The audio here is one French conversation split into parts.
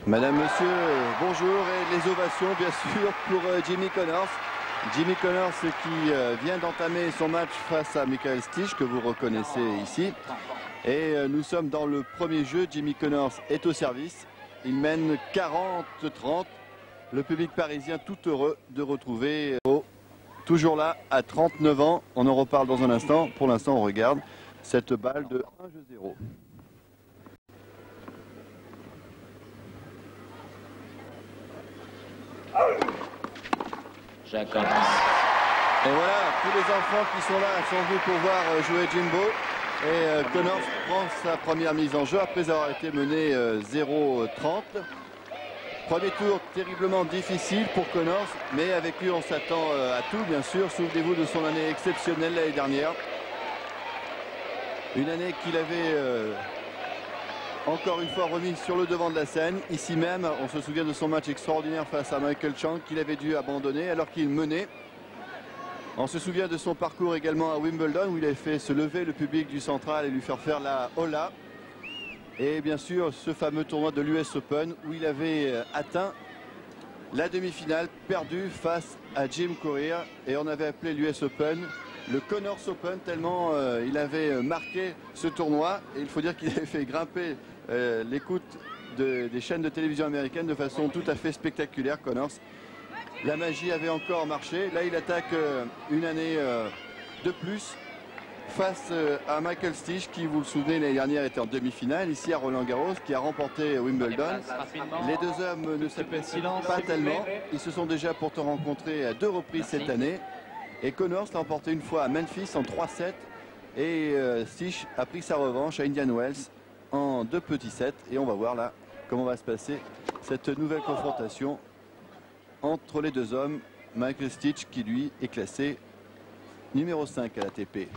Madame, monsieur, bonjour et les ovations bien sûr pour Jimmy Connors. Jimmy Connors qui vient d'entamer son match face à Michael Stich que vous reconnaissez ici. Et nous sommes dans le premier jeu. Jimmy Connors est au service. Il mène 40-30. Le public parisien tout heureux de retrouver toujours là à 39 ans. On en reparle dans un instant. Pour l'instant, on regarde cette balle de 1-0. Jacobs. Et voilà, tous les enfants qui sont là sont venus pour voir jouer Jimbo. Et Connors prend sa première mise en jeu après avoir été mené 0-30. Premier tour terriblement difficile pour Connors, mais avec lui on s'attend à tout bien sûr. Souvenez-vous de son année exceptionnelle l'année dernière. Une année qu'il avait encore une fois remis sur le devant de la scène. Ici même, on se souvient de son match extraordinaire face à Michael Chang qu'il avait dû abandonner alors qu'il menait. On se souvient de son parcours également à Wimbledon où il avait fait se lever le public du Central et lui faire la hola. Et bien sûr ce fameux tournoi de l'US Open où il avait atteint la demi-finale perdue face à Jim Courier. Et on avait appelé l'US Open le Connors Open tellement il avait marqué ce tournoi. Et il faut dire qu'il avait fait grimper l'écoute des chaînes de télévision américaines de façon tout à fait spectaculaire, Connors. La magie avait encore marché. Là, il attaque une année de plus face à Michael Stich, qui, vous le souvenez, l'année dernière était en demi-finale, ici à Roland-Garros, qui a remporté Wimbledon. Les deux hommes ne s'apprécient pas tellement. Ils se sont déjà pourtant rencontrés à 2 reprises cette année. Et Connors l'a emporté une fois à Memphis en 3-7. Et Stich a pris sa revanche à Indian Wells en 2 petits sets. Et on va voir là comment va se passer cette nouvelle confrontation entre les deux hommes. Michael Stich qui lui est classé numéro 5 à l'ATP.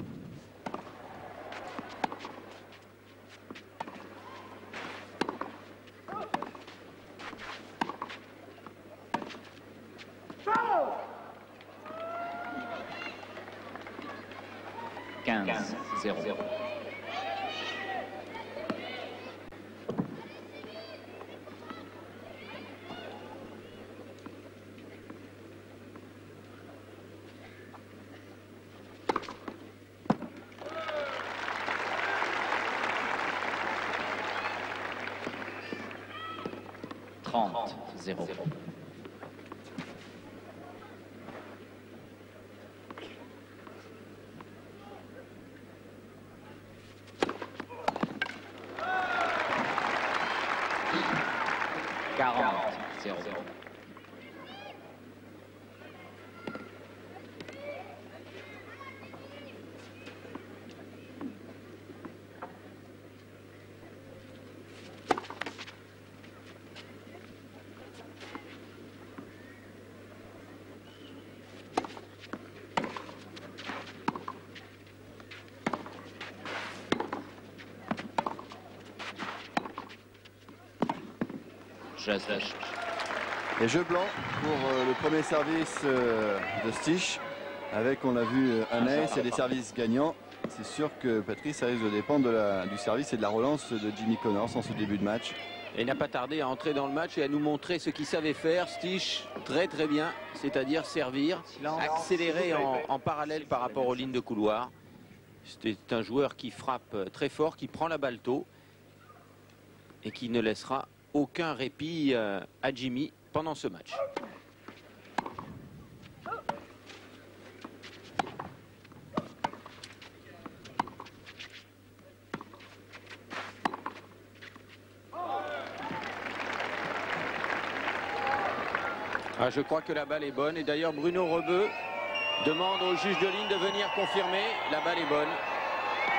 Et jeu blanc pour le premier service de Stich. Avec, on l'a vu, un ace et des services gagnants. C'est sûr que Patrice, ça risque de dépendre du service et de la relance de Jimmy Connors en ce début de match. Et il n'a pas tardé à entrer dans le match et à nous montrer ce qu'il savait faire. Stich, très très bien, c'est-à-dire servir, accélérer en parallèle par rapport aux lignes de couloir. C'est un joueur qui frappe très fort, qui prend la balle tôt et qui ne laissera aucun répit à Jimmy pendant ce match. Ah, je crois que la balle est bonne et d'ailleurs Bruno Rebeu demande au juge de ligne de venir confirmer. La balle est bonne.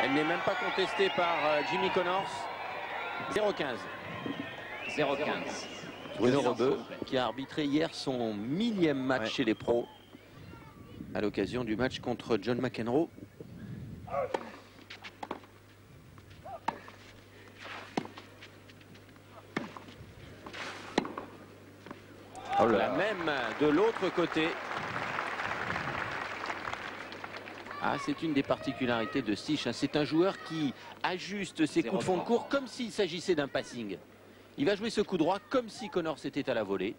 Elle n'est même pas contestée par Jimmy Connors. 0-15. 0-15. Bruno Rebeu qui a arbitré hier son 1000e match chez les pros à l'occasion du match contre John McEnroe. Oh là. La même de l'autre côté. Ah, c'est une des particularités de Stich. C'est un joueur qui ajuste ses coups de fond de cours comme s'il s'agissait d'un passing. Il va jouer ce coup droit comme si Connors était à la volée.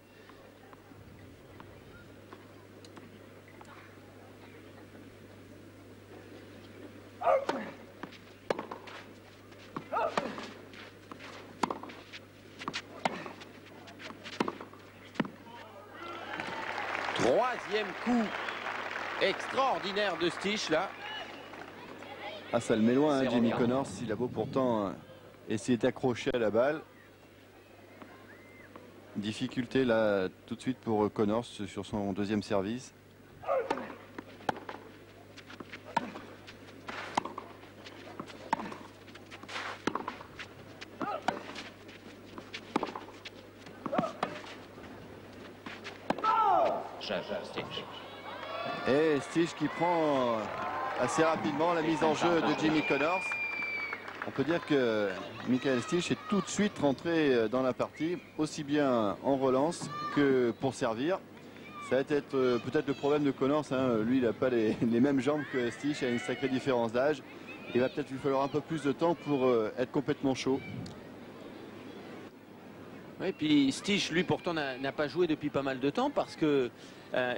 Troisième coup extraordinaire de Stich là. Ah, ça le met loin, hein, Jimmy Connors. Il a beau pourtant essayer d'accrocher à la balle. Difficulté là tout de suite pour Connors sur son deuxième service. Et Stich qui prend assez rapidement la mise en jeu de Jimmy Connors. On peut dire que Michael Stich est tout de suite rentré dans la partie, aussi bien en relance que pour servir. Ça va être peut-être le problème de Connors, hein. Lui il n'a pas les mêmes jambes que Stich, il a une sacrée différence d'âge. Il va peut-être lui falloir un peu plus de temps pour être complètement chaud. Oui, puis Stich, lui, pourtant, n'a pas joué depuis pas mal de temps parce que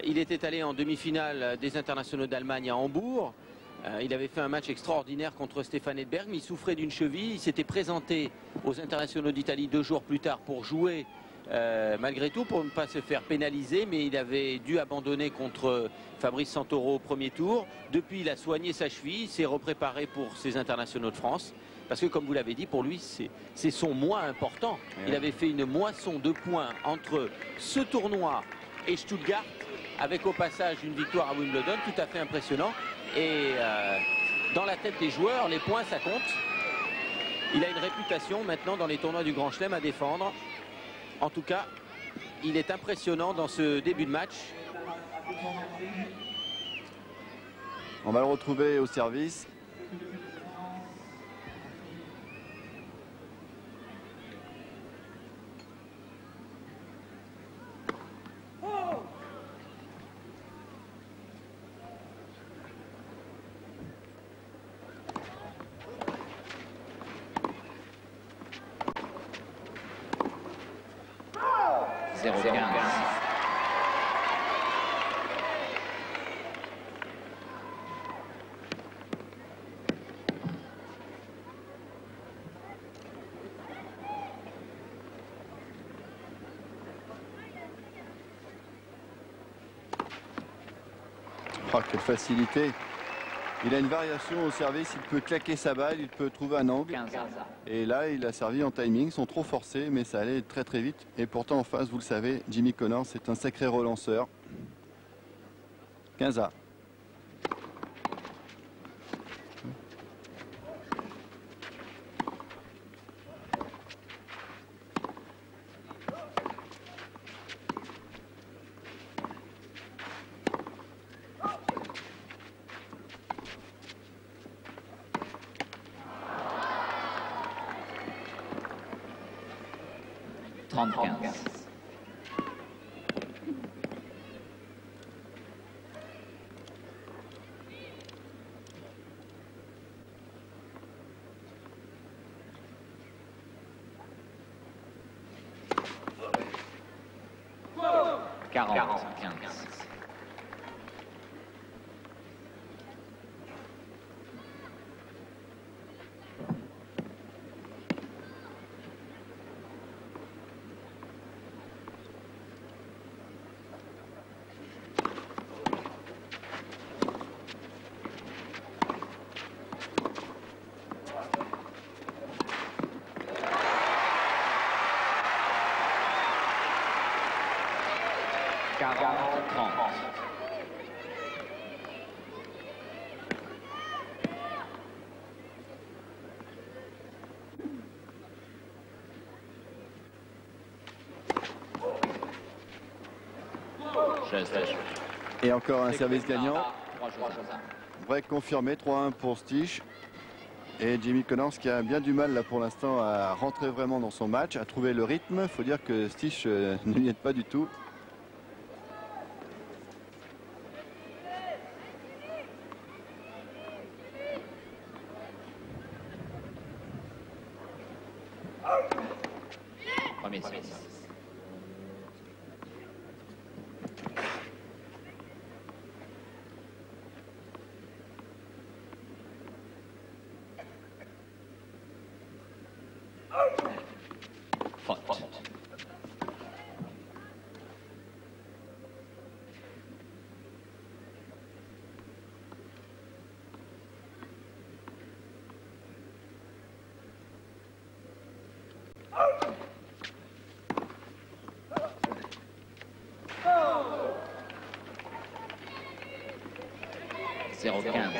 il était allé en demi-finale des internationaux d'Allemagne à Hambourg. Il avait fait un match extraordinaire contre Stefan Edberg, mais il souffrait d'une cheville. Il s'était présenté aux internationaux d'Italie 2 jours plus tard pour jouer, malgré tout, pour ne pas se faire pénaliser, mais il avait dû abandonner contre Fabrice Santoro au premier tour. Depuis, il a soigné sa cheville, il s'est repréparé pour ces internationaux de France. Parce que, comme vous l'avez dit, pour lui, c'est son mois important. Il avait fait une moisson de points entre ce tournoi et Stuttgart, avec au passage une victoire à Wimbledon, tout à fait impressionnant. Et dans la tête des joueurs, les points, ça compte. Il a une réputation maintenant dans les tournois du Grand Chelem à défendre. En tout cas, il est impressionnant dans ce début de match. On va le retrouver au service. Oh, quelle facilité. Il a une variation au service, il peut claquer sa balle, il peut trouver un angle. Et là, il a servi en timing, ils sont trop forcés, mais ça allait très très vite. Et pourtant en face, vous le savez, Jimmy Connors, c'est un sacré relanceur. 15-A. Et encore un service gagnant. Break confirmé, 3-1 pour Stich. Et Jimmy Connors qui a bien du mal là pour l'instant à rentrer vraiment dans son match, à trouver le rythme. Il faut dire que Stich ne n'y aide pas du tout. Premier service. Faute. Zéro 15.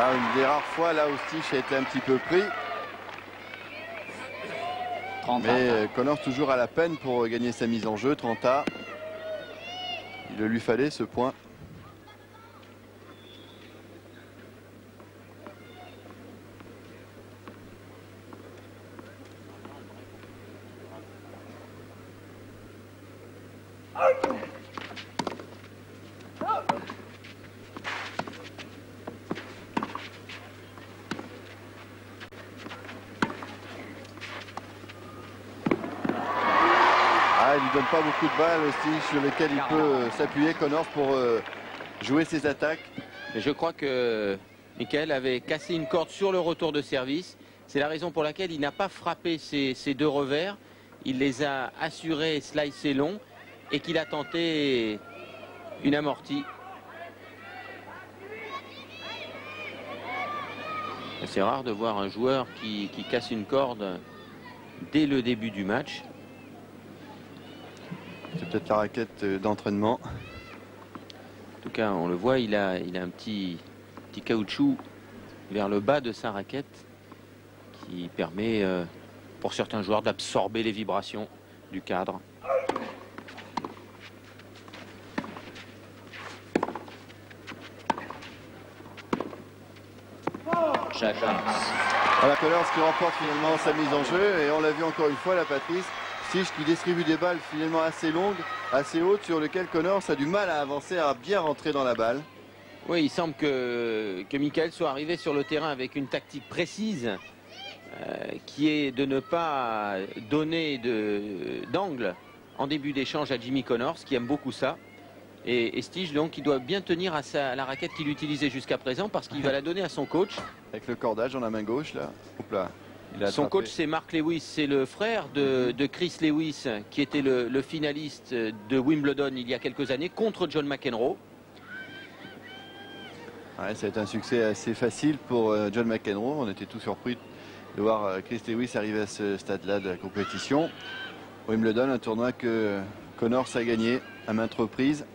Une des rares fois là où Stich a été un petit peu pris. Mais Connors toujours à la peine pour gagner sa mise en jeu. 30A. Il lui fallait ce point. Il ne donne pas beaucoup de balles aussi sur lesquelles il peut s'appuyer, Connors, pour jouer ses attaques. Mais je crois que Michael avait cassé une corde sur le retour de service. C'est la raison pour laquelle il n'a pas frappé ses deux revers. Il les a assurés, slicés longs, et qu'il a tenté une amortie. C'est rare de voir un joueur qui casse une corde dès le début du match. C'est peut-être la raquette d'entraînement. En tout cas, on le voit, il a un petit caoutchouc vers le bas de sa raquette qui permet pour certains joueurs d'absorber les vibrations du cadre. Voilà Connors qui remporte finalement sa mise en jeu, et on l'a vu encore une fois là, Patrice, Stich qui distribue des balles finalement assez longues, assez hautes, sur lesquelles Connors a du mal à avancer, à bien rentrer dans la balle. Oui, il semble que Michael soit arrivé sur le terrain avec une tactique précise qui est de ne pas donner d'angle en début d'échange à Jimmy Connors, qui aime beaucoup ça. Et Stich, donc, il doit bien tenir à la raquette qu'il utilisait jusqu'à présent, parce qu'il va la donner à son coach. Avec le cordage dans la main gauche, là. Hop là. Son coach, c'est Mark Lewis, c'est le frère de Chris Lewis, qui était le finaliste de Wimbledon il y a quelques années contre John McEnroe. Ouais, ça a été un succès assez facile pour John McEnroe. On était tous surpris de voir Chris Lewis arriver à ce stade-là de la compétition. Wimbledon, un tournoi que Connors a gagné à maintes reprises.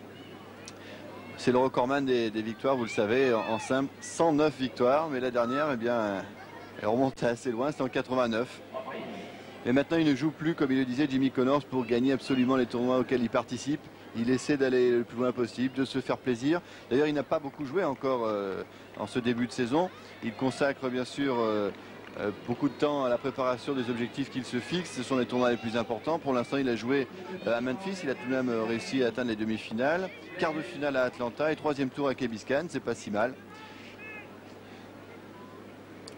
C'est le recordman des victoires, vous le savez, en simple, 109 victoires. Mais la dernière, eh bien, elle remonte assez loin, c'est en 89. Et maintenant, il ne joue plus, comme il le disait Jimmy Connors, pour gagner absolument les tournois auxquels il participe. Il essaie d'aller le plus loin possible, de se faire plaisir. D'ailleurs, il n'a pas beaucoup joué encore en ce début de saison. Il consacre bien sûr beaucoup de temps à la préparation des objectifs qu'il se fixe. Ce sont les tournois les plus importants. Pour l'instant, il a joué à Memphis. Il a tout de même réussi à atteindre les demi-finales. Quart de finale à Atlanta et troisième tour à Key Biscayne. C'est pas si mal.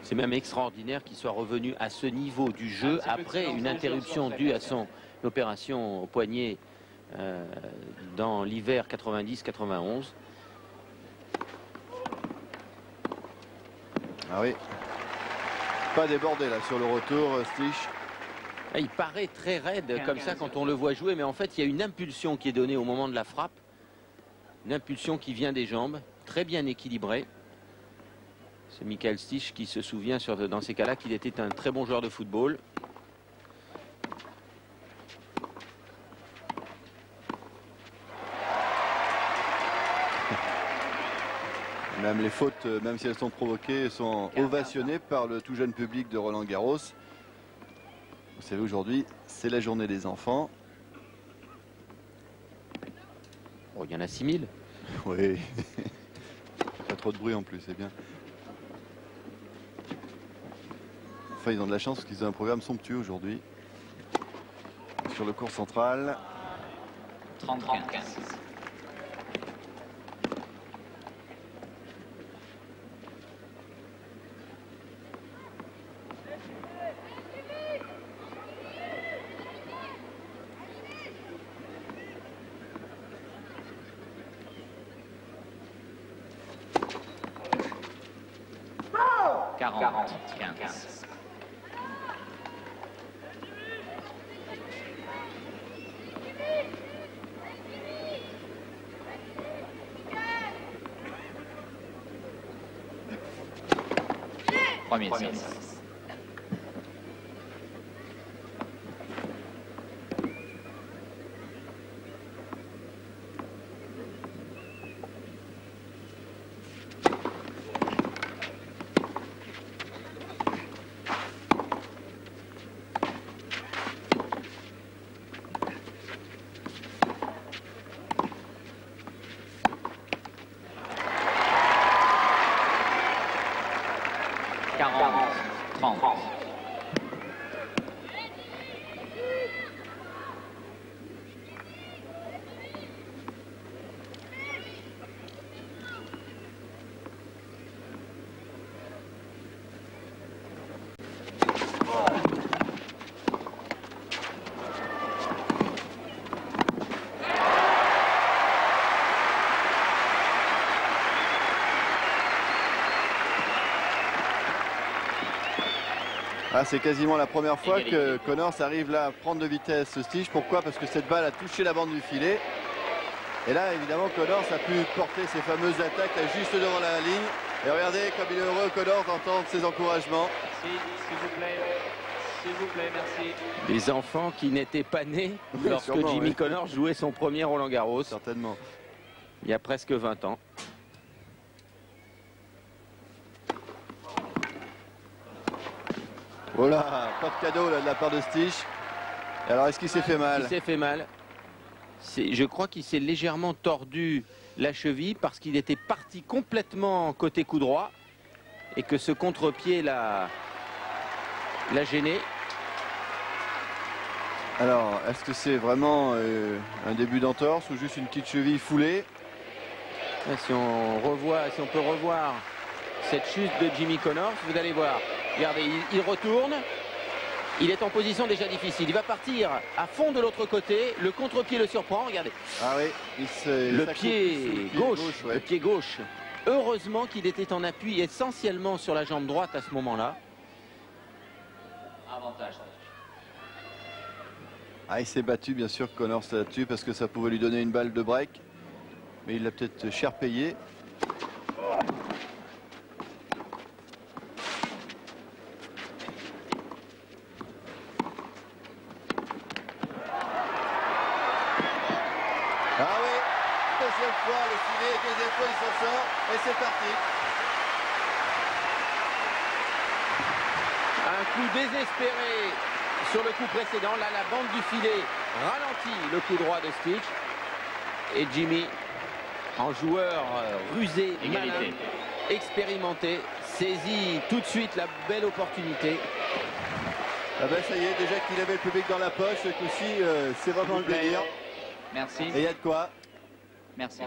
C'est même extraordinaire qu'il soit revenu à ce niveau du jeu après une interruption due à son opération au poignet dans l'hiver 90-91. Ah oui. Pas débordé là sur le retour, Stich. Il paraît très raide comme ça quand on le voit jouer, mais en fait il y a une impulsion qui est donnée au moment de la frappe. Une impulsion qui vient des jambes, très bien équilibrée. C'est Michael Stich qui se souvient dans ces cas-là qu'il était un très bon joueur de football. Même les fautes, même si elles sont provoquées, sont ovationnées par le tout jeune public de Roland-Garros. Vous savez, aujourd'hui, c'est la journée des enfants. Oh, il y en a 6000. Oui. Pas trop de bruit en plus, c'est bien. Enfin, ils ont de la chance parce qu'ils ont un programme somptueux aujourd'hui. Sur le court central. 30-15. Premier service. Ah, c'est quasiment la première fois que Connors arrive là à prendre de vitesse Stich. Pourquoi? Parce que cette balle a touché la bande du filet. Et là, évidemment, Connors a pu porter ses fameuses attaques là, juste devant la ligne. Et regardez comme il est heureux, Connors, d'entendre ses encouragements. Merci, s'il vous plaît. S'il vous plaît, merci. Des enfants qui n'étaient pas nés lorsque sûrement, Jimmy Connors jouait son premier Roland-Garros. Certainement. Il y a presque 20 ans. Voilà, pas de cadeau là, de la part de Stich. Alors, est-ce qu'il s'est fait mal? Il s'est fait mal. Je crois qu'il s'est légèrement tordu la cheville parce qu'il était parti complètement côté coup droit et que ce contre-pied l'a gêné. Alors, est-ce que c'est vraiment un début d'entorse ou juste une petite cheville foulée? Si on peut revoir cette chute de Jimmy Connors, vous allez voir. Regardez, il retourne. Il est en position déjà difficile. Il va partir à fond de l'autre côté. Le contre-pied le surprend. Regardez. Ah oui, le pied gauche. Ouais. Le pied gauche. Heureusement qu'il était en appui essentiellement sur la jambe droite à ce moment-là. Avantage. Ah, il s'est battu, bien sûr, Connors là-dessus, parce que ça pouvait lui donner une balle de break. Mais il l'a peut-être cher payé. Ah oui, deuxième fois le filet, deuxième fois il s'en sort, et c'est parti. Un coup désespéré sur le coup précédent. Là, la bande du filet ralentit le coup droit de Stich. Et Jimmy, en joueur rusé, malin, expérimenté, saisit tout de suite la belle opportunité. Ah ben ça y est, déjà qu'il avait le public dans la poche, ce coup-ci, c'est vraiment le délire. Merci. Et il y a de quoi. Merci.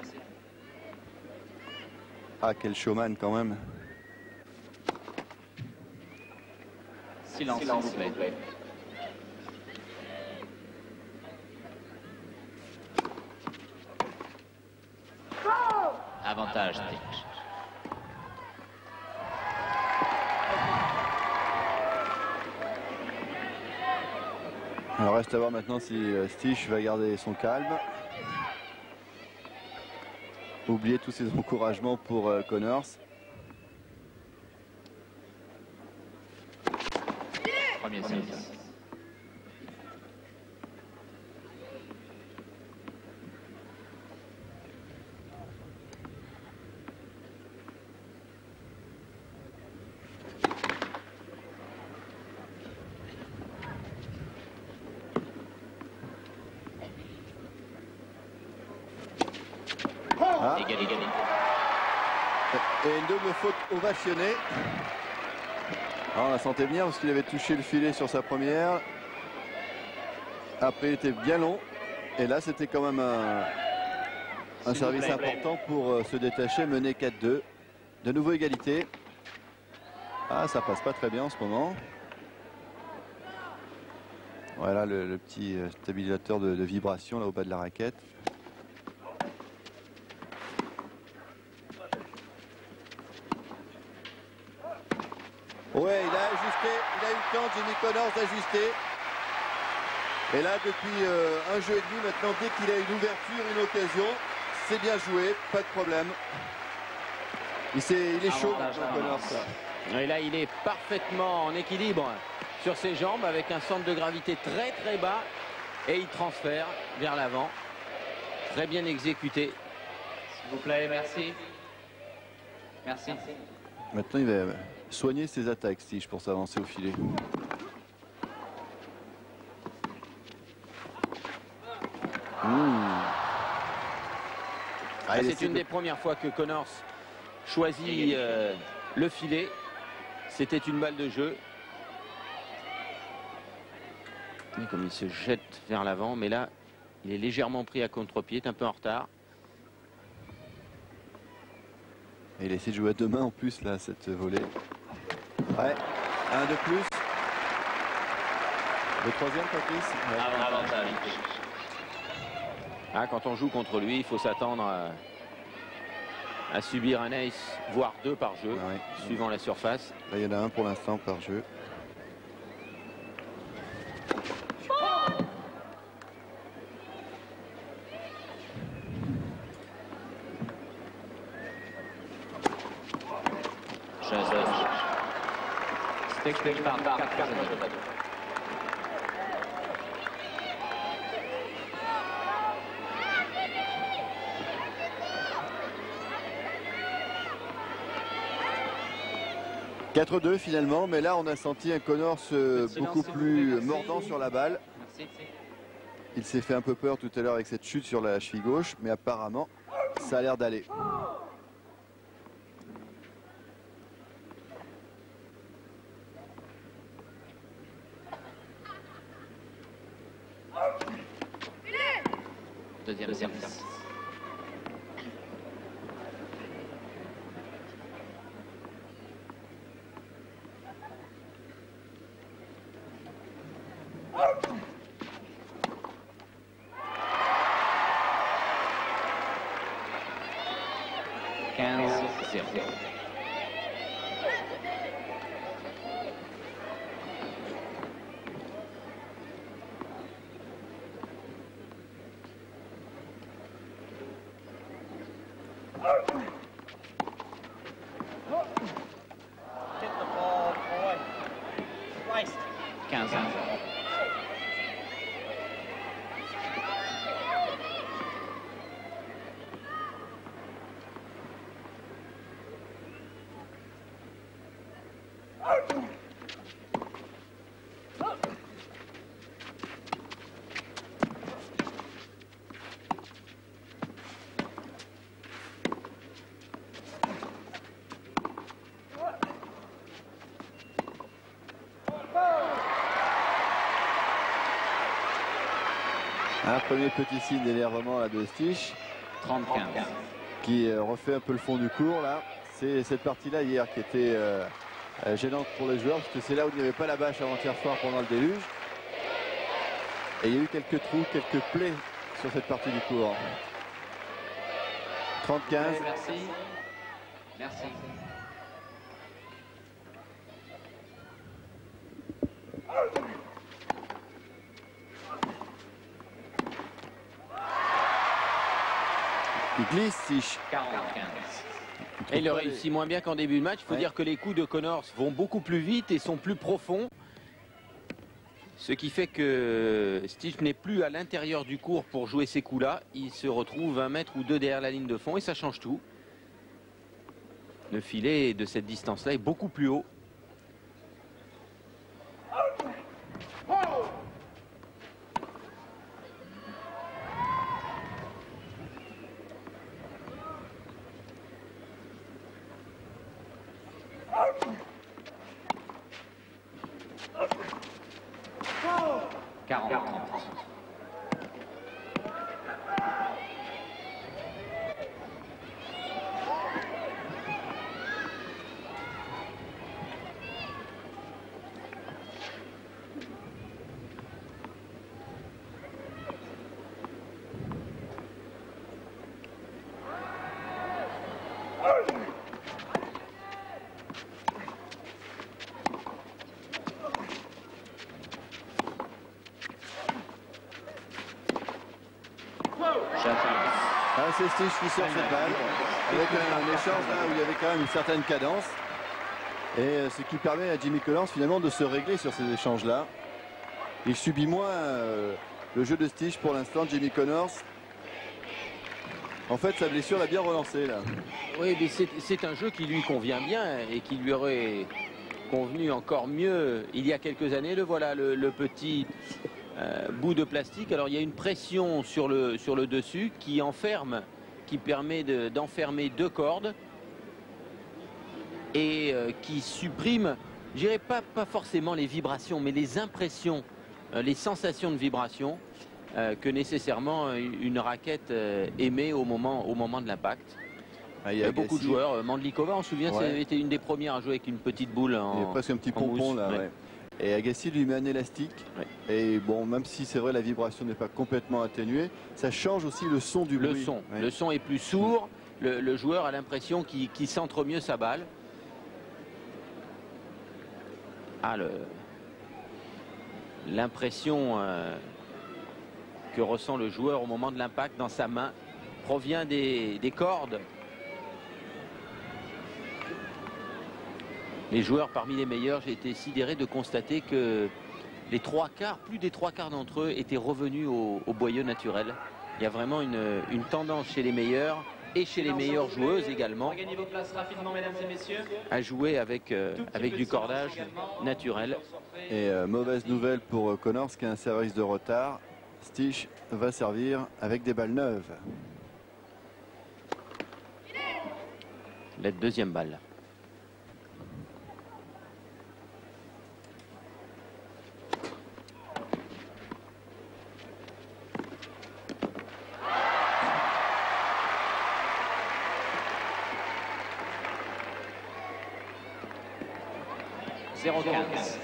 Ah, quel showman quand même. Silence, s'il vous plaît. Avantage, Stich. Alors reste à voir maintenant si Stich va garder son calme. Oublier tous ses encouragements pour Connors. Premier service. Ah. Égalité. Et une double faute ovationnée. Ah, on la sentait bien parce qu'il avait touché le filet sur sa première. Après il était bien long. Et là c'était quand même un service important pour se détacher, mener 4-2. De nouveau égalité. Ah, ça passe pas très bien en ce moment. Voilà le petit stabilisateur de vibration là au bas de la raquette. Ouais, il a ajusté, il a eu le temps, Jimmy Connors, d'ajuster. Et là, depuis un jeu et demi, maintenant, dès qu'il a une ouverture, une occasion, c'est bien joué, pas de problème. Il est chaud, Connors. Et là, il est parfaitement en équilibre sur ses jambes avec un centre de gravité très très bas. Et il transfère vers l'avant. Très bien exécuté. S'il vous plaît, merci. Merci. Maintenant, il va soigner ses attaques, Stich, pour s'avancer au filet. Ah, c'est une des premières fois que Connors choisit le filet. C'était une balle de jeu. Et comme il se jette vers l'avant, mais là, il est légèrement pris à contre-pied, est un peu en retard. Et il essaie de jouer à deux mains en plus, là, cette volée. Ouais, un de plus. Le troisième, Patrice. Ouais. Avantage. Ah, quand on joue contre lui, il faut s'attendre à subir un ace, voire deux par jeu, Ouais. suivant la surface. Là, il y en a un pour l'instant par jeu. Stich par 4. -4-2 finalement, mais là on a senti un Connors beaucoup plus mordant sur la balle. Merci. Il s'est fait un peu peur tout à l'heure avec cette chute sur la cheville gauche, mais apparemment ça a l'air d'aller. Deuxième service. 15-1. Un premier petit signe d'énervement là de Stich 30-15. qui refait un peu le fond du cours là. C'est cette partie-là hier qui était gênante pour les joueurs parce que c'est là où il n'y avait pas la bâche avant-hier soir pendant le déluge. Et il y a eu quelques trous, quelques plaies sur cette partie du cours. 30-15. Merci. Merci. Il glisse, Stich. 40-15. Et il réussit moins bien qu'en début de match. Il faut Ouais. dire que les coups de Connors vont beaucoup plus vite et sont plus profonds. Ce qui fait que Stich n'est plus à l'intérieur du court pour jouer ces coups-là. Il se retrouve 1 mètre ou 2 derrière la ligne de fond et ça change tout. Le filet de cette distance-là est beaucoup plus haut. Ah, c'est Stich qui sort cette balle avec un échange là où il y avait quand même une certaine cadence. Et ce qui permet à Jimmy Connors finalement de se régler sur ces échanges-là. Il subit moins le jeu de Stich pour l'instant, Jimmy Connors. En fait, sa blessure l'a bien relancé là. Oui, mais c'est un jeu qui lui convient bien et qui lui aurait convenu encore mieux il y a quelques années. Le voilà, le petit bout de plastique. Alors il y a une pression sur le dessus qui enferme, qui permet d'enfermer 2 cordes et qui supprime, je dirais pas forcément les vibrations, mais les impressions, les sensations de vibration que nécessairement une raquette émet au moment de l'impact. Ah, il y a beaucoup de joueurs. Mandlikova, on se souvient, Ouais. c'était une des premières à jouer avec une petite boule Il y a presque un petit pompon mousse. là. Ouais. Ouais. Et Agassi lui met un élastique. Ouais. Et bon, même si c'est vrai la vibration n'est pas complètement atténuée, ça change aussi le son du bruit. Ouais. Le son est plus sourd. Le joueur a l'impression qu'il centre mieux sa balle. Ah, l'impression que ressent le joueur au moment de l'impact dans sa main provient des cordes. Les joueurs parmi les meilleurs, j'ai été sidéré de constater que les 3 quarts, plus des 3 quarts d'entre eux étaient revenus au boyau naturel. Il y a vraiment une tendance chez les meilleurs et chez les meilleures joueuses également Regagnez vos places rapidement, mesdames et messieurs. à jouer avec du cordage naturel. Et mauvaise nouvelle pour Connors qui a un service de retard. Stich va servir avec des balles neuves. La deuxième balle. -15.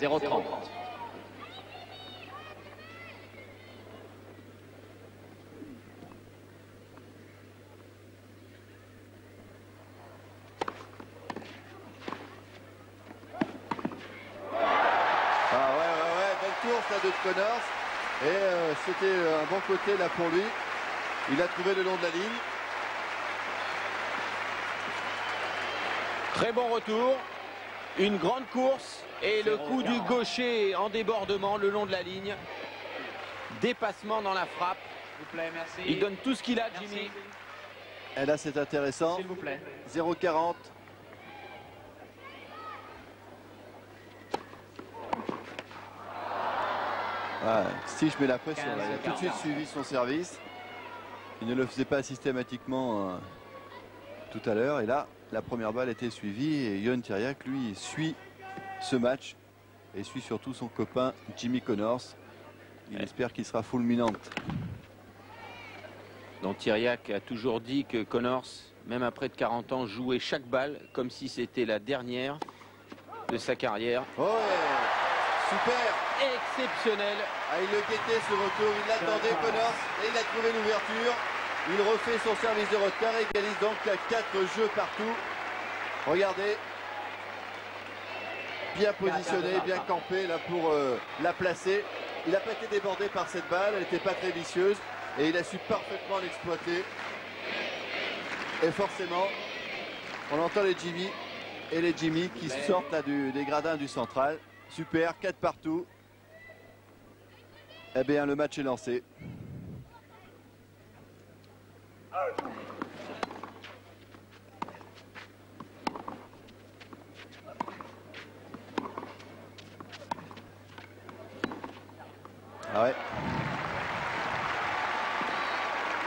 -30. de Connors. Et c'était un bon côté là pour lui. Il a trouvé le long de la ligne. Très bon retour. Une grande course. Et le coup du gaucher en débordement le long de la ligne. Dépassement dans la frappe. S'il vous plaît, merci. Il donne tout ce qu'il a, Jimmy. Et là, c'est intéressant. S'il vous plaît. 0,40. Ah, Stich met la pression. Là. Il a tout de suite suivi son service. Il ne le faisait pas systématiquement tout à l'heure. Et là, la première balle était suivie. Et Ion Tiriac, lui, suit ce match. Et suit surtout son copain Jimmy Connors. Il espère qu'il sera fulminant. Donc Tiriac a toujours dit que Connors, même après de 40 ans, jouait chaque balle comme si c'était la dernière de sa carrière. Oh ouais, super. Exceptionnel. Ah, il le guettait ce retour, il l'attendait Connors et il a trouvé l'ouverture. Il refait son service de retard et égalise donc à 4 jeux partout. Regardez. Bien positionné, bien campé là pour la placer. Il n'a pas été débordé par cette balle, elle n'était pas très vicieuse. Et il a su parfaitement l'exploiter. Et forcément, on entend les Jimmy et les Jimmy qui sortent là des gradins du central. Super, 4 partout. Eh bien, le match est lancé. Ah ouais.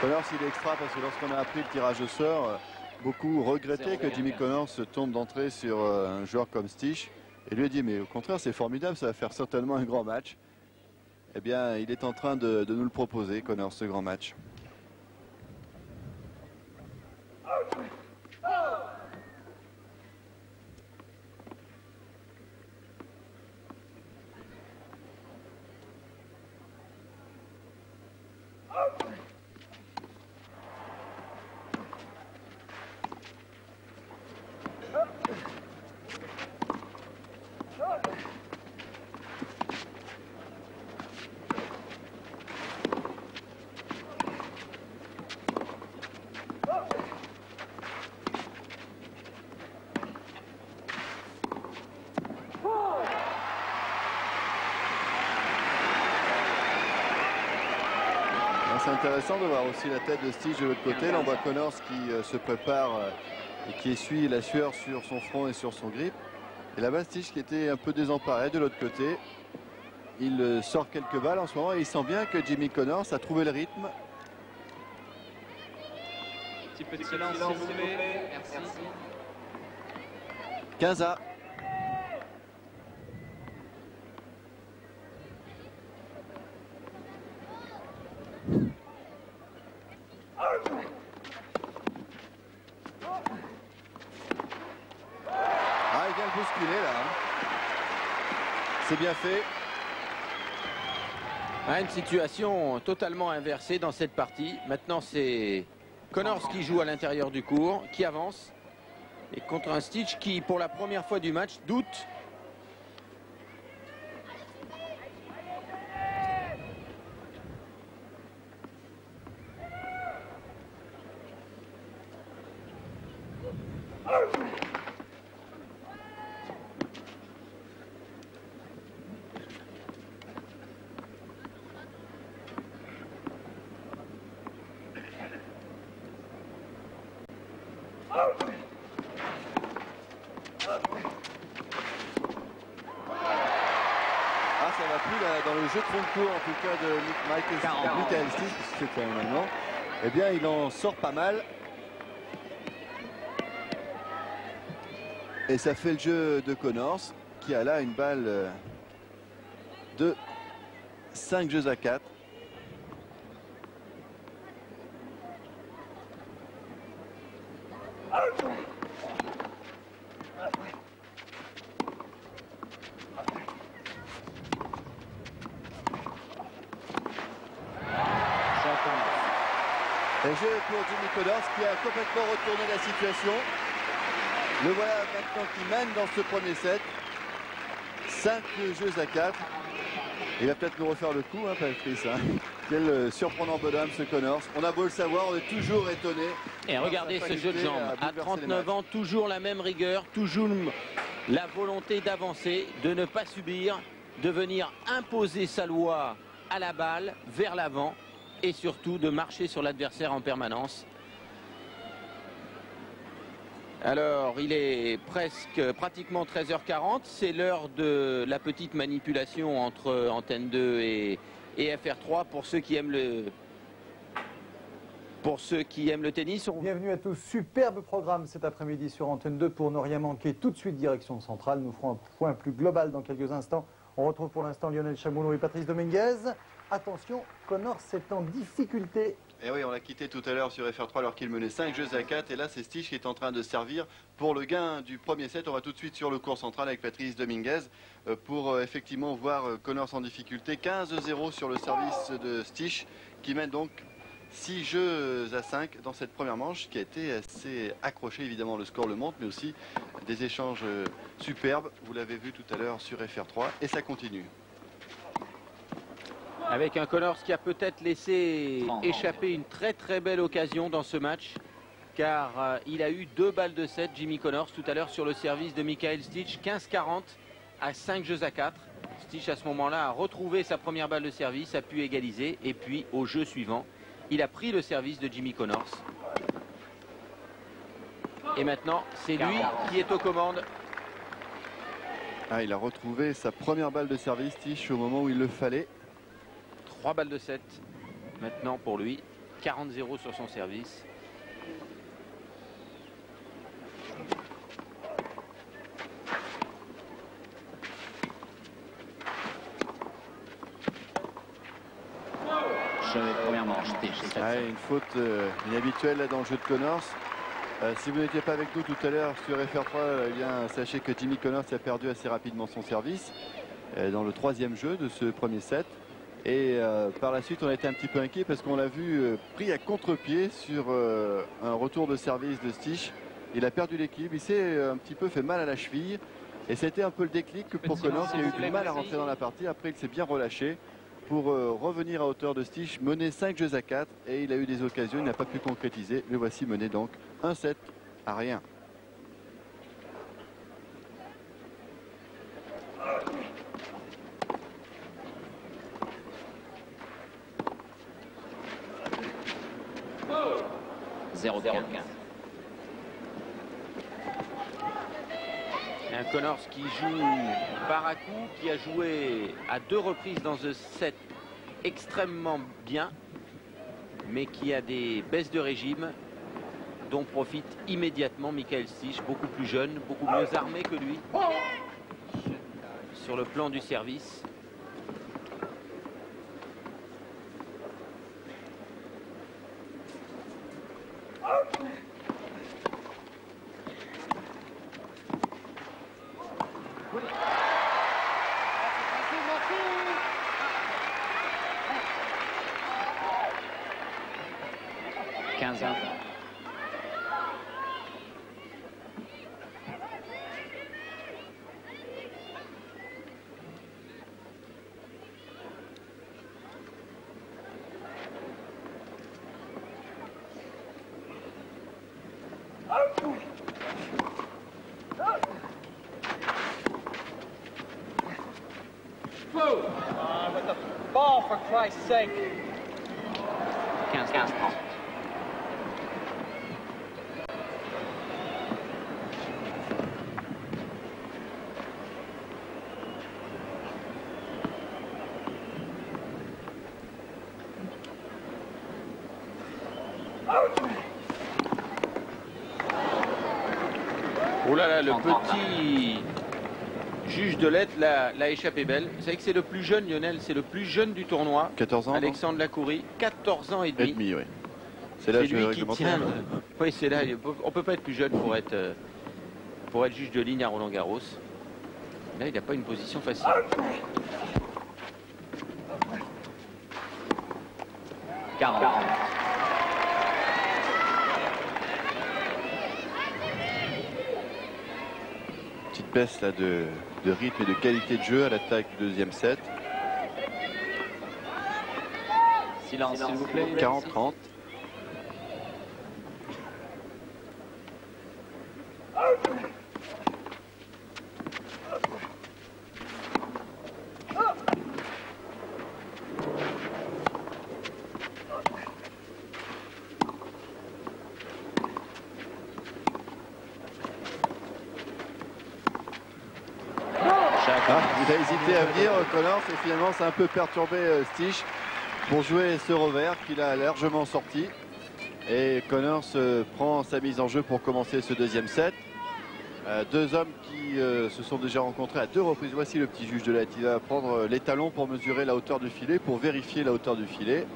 Connors, il est extra parce que lorsqu'on a appris le tirage au sort, beaucoup regrettaient que Jimmy Connors se tombe d'entrée sur un joueur comme Stich. Et lui a dit, mais au contraire, c'est formidable, ça va faire certainement un grand match. Eh bien, il est en train de nous le proposer, Connors, ce grand match. C'est intéressant de voir aussi la tête de Stich de l'autre côté. Là, on voit Connors qui se prépare et qui essuie la sueur sur son front et sur son grip. Et là-bas, Stich qui était un peu désemparé de l'autre côté. Il sort quelques balles en ce moment et il sent bien que Jimmy Connors a trouvé le rythme. Petit peu de silence, s'il vous plaît. Merci. 15-1. Ah, il vient le bousculer là. C'est bien fait. Ah, une situation totalement inversée dans cette partie. Maintenant, c'est Connors qui joue à l'intérieur du court, qui avance. Et contre un Stich qui, pour la première fois du match, doute. Ah, ça va plus là, dans le jeu de fond de cours en tout cas de Michael Stich, puisque c'est un Allemand. Eh bien, il en sort pas mal. Et ça fait le jeu de Connors, qui a là une balle de 5 jeux à 4. Et jeu pour Jimmy Connors qui a complètement retourné la situation. Le voilà maintenant qui mène dans ce premier set. 5 jeux à 4. Il va peut-être nous refaire le coup, hein, Patrice. Hein. Quel surprenant bonhomme ce Connors. On a beau le savoir, on est toujours étonné. Et regardez ce jeu de jambes. À 39 ans, toujours la même rigueur, toujours la volonté d'avancer, de ne pas subir, de venir imposer sa loi à la balle, vers l'avant, et surtout de marcher sur l'adversaire en permanence. Alors, il est pratiquement 13h40. C'est l'heure de la petite manipulation entre Antenne 2 et FR3 pour ceux qui aiment le tennis. Bienvenue à tous. Superbe programme cet après-midi sur Antenne 2 pour ne rien manquer. Tout de suite, direction centrale. Nous ferons un point plus global dans quelques instants. On retrouve pour l'instant Lionel Chamoulot et Patrice Dominguez. Attention, Connors est en difficulté. Et oui, on l'a quitté tout à l'heure sur FR3 alors qu'il menait 5 jeux à 4. Et là, c'est Stich qui est en train de servir pour le gain du premier set. On va tout de suite sur le court central avec Patrice Dominguez pour effectivement voir Connors en difficulté. 15-0 sur le service de Stich qui mène donc 6 jeux à 5 dans cette première manche qui a été assez accrochée. Évidemment, le score le montre, mais aussi des échanges superbes. Vous l'avez vu tout à l'heure sur FR3 et ça continue. Avec un Connors qui a peut-être laissé échapper une très belle occasion dans ce match, car il a eu 2 balles de 7, Jimmy Connors, tout à l'heure sur le service de Michael Stich, 15-40 à 5 jeux à 4. Stich à ce moment-là a retrouvé sa première balle de service, a pu égaliser, et puis au jeu suivant, il a pris le service de Jimmy Connors. Et maintenant, c'est lui qui est aux commandes. Ah, il a retrouvé sa première balle de service, Stich, au moment où il le fallait. 3 balles de 7 maintenant pour lui, 40-0 sur son service. Première manche. Une faute inhabituelle là, dans le jeu de Connors. Si vous n'étiez pas avec nous tout à l'heure sur FR3, eh bien, sachez que Jimmy Connors a perdu assez rapidement son service dans le 3e jeu de ce premier set. Et par la suite, on a été un petit peu inquiet parce qu'on l'a vu pris à contre-pied sur un retour de service de Stich. Il a perdu l'équilibre, il s'est un petit peu fait mal à la cheville. Et c'était un peu le déclic pour Connors qui a eu du mal à rentrer dans la partie. Après, il s'est bien relâché pour revenir à hauteur de Stich, mener 5 jeux à 4. Et il a eu des occasions, il n'a pas pu concrétiser. Le voici mené donc 1-7 à rien. Un Connors qui joue par à coup, qui a joué à 2 reprises dans ce set extrêmement bien, mais qui a des baisses de régime dont profite immédiatement Michael Stich, beaucoup plus jeune, beaucoup mieux armé que lui sur le plan du service. With the ball, for Christ's sake. 15-30. Oh là là, le petit juge de lettres l'a échappé belle. Vous savez que c'est le plus jeune, Lionel, c'est le plus jeune du tournoi. 14 ans. Alexandre Lacoury, 14 ans et demi. Et demi, oui. C'est lui qui tient. Oui, c'est là. On peut pas être plus jeune pour être juge de ligne à Roland-Garros. Là, il n'a pas une position facile. Petite baisse là de rythme et de qualité de jeu à l'attaque du 2e set. Silence, s'il vous plaît. 40-30. Il a hésité à venir, Connors, et finalement c'est un peu perturbé Stich pour jouer ce revers qu'il a largement sorti. Et Connors prend sa mise en jeu pour commencer ce deuxième set. Deux hommes qui se sont déjà rencontrés à 2 reprises. Voici le petit juge de la. Il va prendre les talons pour mesurer la hauteur du filet, pour vérifier la hauteur du filet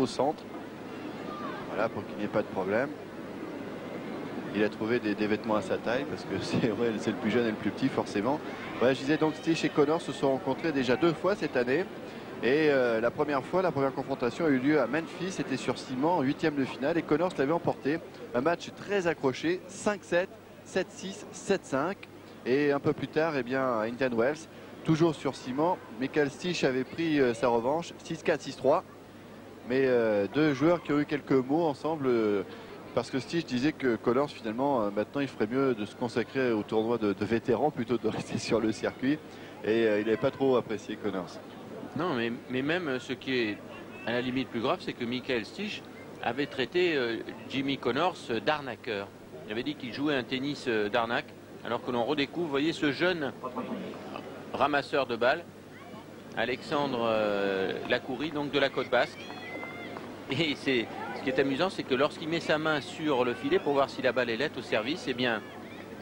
au centre. Voilà, pour qu'il n'y ait pas de problème. Il a trouvé des vêtements à sa taille parce que c'est le plus jeune et le plus petit forcément. Ouais, je disais donc Stich et Connors se sont rencontrés déjà 2 fois cette année. Et la première confrontation a eu lieu à Memphis, c'était sur ciment en 8e de finale et Connors l'avait emporté. Un match très accroché, 5-7, 7-6, 7-5. Et un peu plus tard, eh bien, à Indian Wells, toujours sur ciment, Michael Stich avait pris sa revanche, 6-4, 6-3. Mais deux joueurs qui ont eu quelques mots ensemble. Parce que Stich disait que Connors finalement maintenant il ferait mieux de se consacrer au tournoi de vétérans plutôt que de rester sur le circuit et il n'avait pas trop apprécié Connors. Non mais même ce qui est à la limite plus grave, c'est que Michael Stich avait traité Jimmy Connors d'arnaqueur. Il avait dit qu'il jouait un tennis d'arnaque alors que l'on redécouvre, vous voyez, ce jeune ramasseur de balles, Alexandre Lacourie, donc de la Côte Basque. Et ce qui est amusant, c'est que lorsqu'il met sa main sur le filet pour voir si la balle est nette au service, eh bien,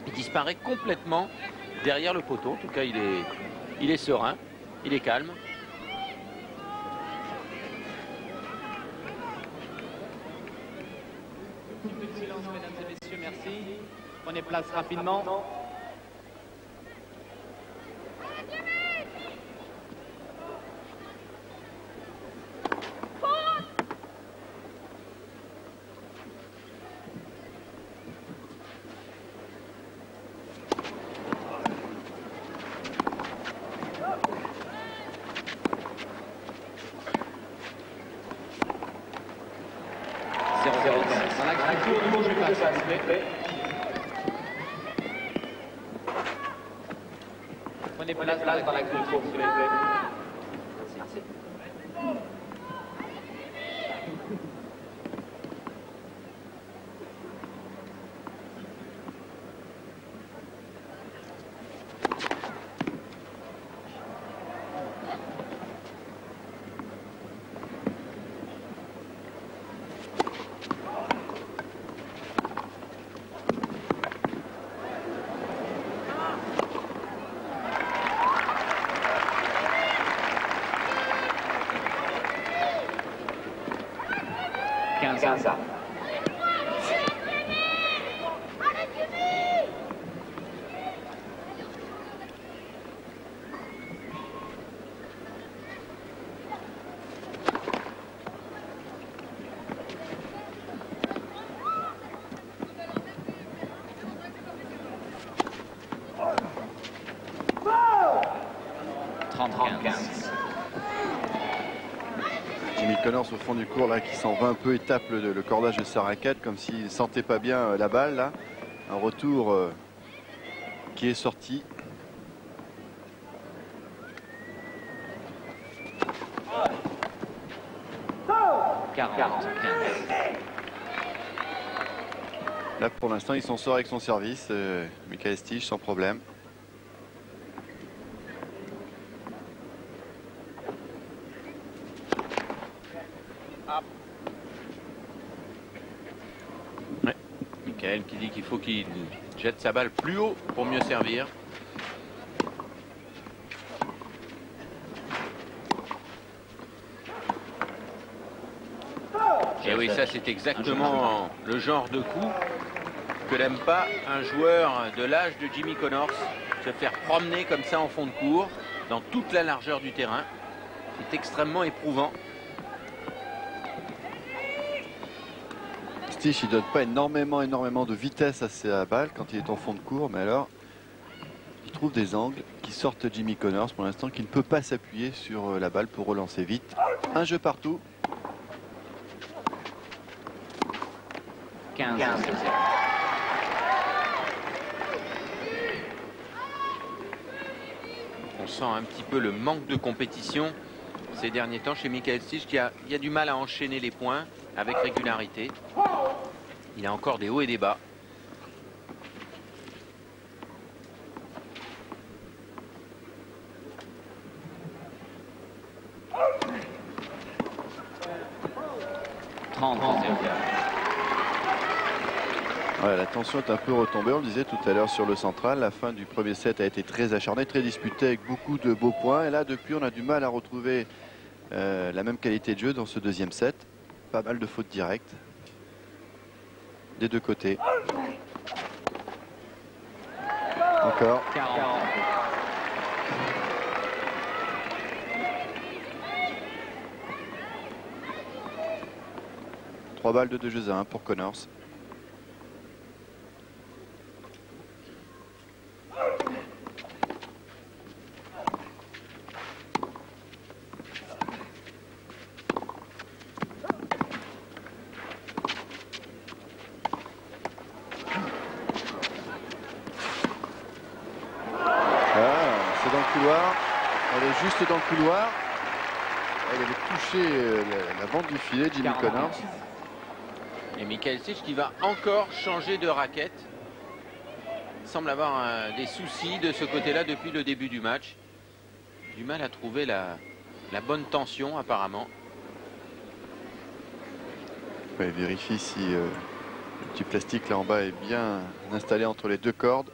il disparaît complètement derrière le poteau. En tout cas, il est serein, il est calme. Un peu de silence, mesdames et messieurs, merci. Prenez place rapidement. Prenez place dans la cour, s'il vous plaît. Ça. Jimmy Connors au fond du court là qui s'en va un peu et tape le cordage de sa raquette comme s'il ne sentait pas bien la balle là. Un retour qui est sorti. Là pour l'instant il s'en sort avec son service, Michael Stich sans problème. Ouais. Michael qui dit qu'il faut qu'il jette sa balle plus haut pour mieux servir. Et oui, ça c'est exactement le genre de coup que n'aime pas un joueur de l'âge de Jimmy Connors. Se faire promener comme ça en fond de court, dans toute la largeur du terrain. C'est extrêmement éprouvant. Stich il donne pas énormément de vitesse à sa balle quand il est en fond de court, mais alors il trouve des angles qui sortent Jimmy Connors pour l'instant qui ne peut pas s'appuyer sur la balle pour relancer vite. Un jeu partout. 15. On sent un petit peu le manque de compétition ces derniers temps chez Michael Stich, qui a du mal à enchaîner les points avec régularité. Il a encore des hauts et des bas. Ouais, la tension est un peu retombée, on le disait tout à l'heure sur le central. La fin du premier set a été très acharnée, très disputée avec beaucoup de beaux points. Et là, depuis, on a du mal à retrouver la même qualité de jeu dans ce deuxième set. Pas mal de fautes directes des deux côtés. Encore. 40. Trois balles de 2 jeux à 1 pour Connors. C'est dans le couloir. Elle est juste dans le couloir. Elle avait touché la bande du filet, Jimmy Connors. Et Michael Stich qui va encore changer de raquette. Il semble avoir des soucis de ce côté-là depuis le début du match. Du mal à trouver la bonne tension apparemment. Ouais, vérifie si le petit plastique là en bas est bien installé entre les deux cordes.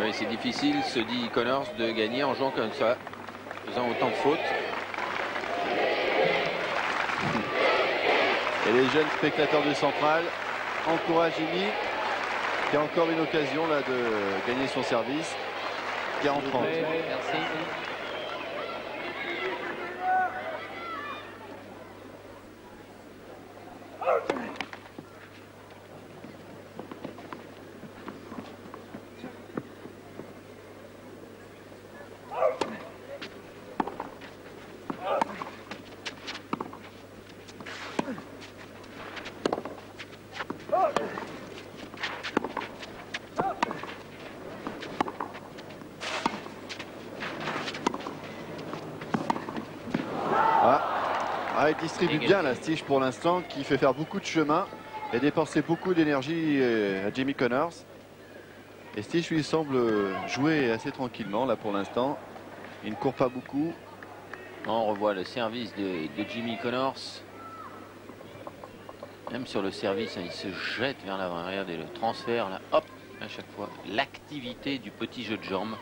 Oui, c'est difficile, se dit Connors, de gagner en jouant comme ça, faisant autant de fautes. Et les jeunes spectateurs du central encouragent Jimmy, qui a encore une occasion là de gagner son service. 40-30. Merci. Il distribue bien la Stich pour l'instant, qui fait faire beaucoup de chemin et dépenser beaucoup d'énergie à Jimmy Connors. Et Stich lui semble jouer assez tranquillement là pour l'instant. Il ne court pas beaucoup. On revoit le service de Jimmy Connors. Même sur le service, il se jette vers l'avant. Regardez le transfert là, hop, à chaque fois. L'activité du petit jeu de jambes.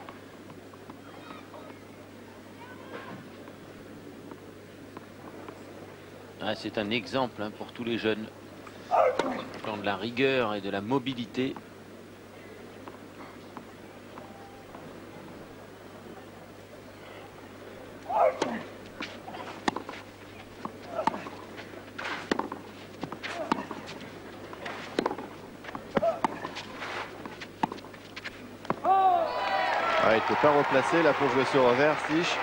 Ah, c'est un exemple pour tous les jeunes. Dans de la rigueur et de la mobilité. Il ne peut pas replacer là pour jouer sur revers. Stich,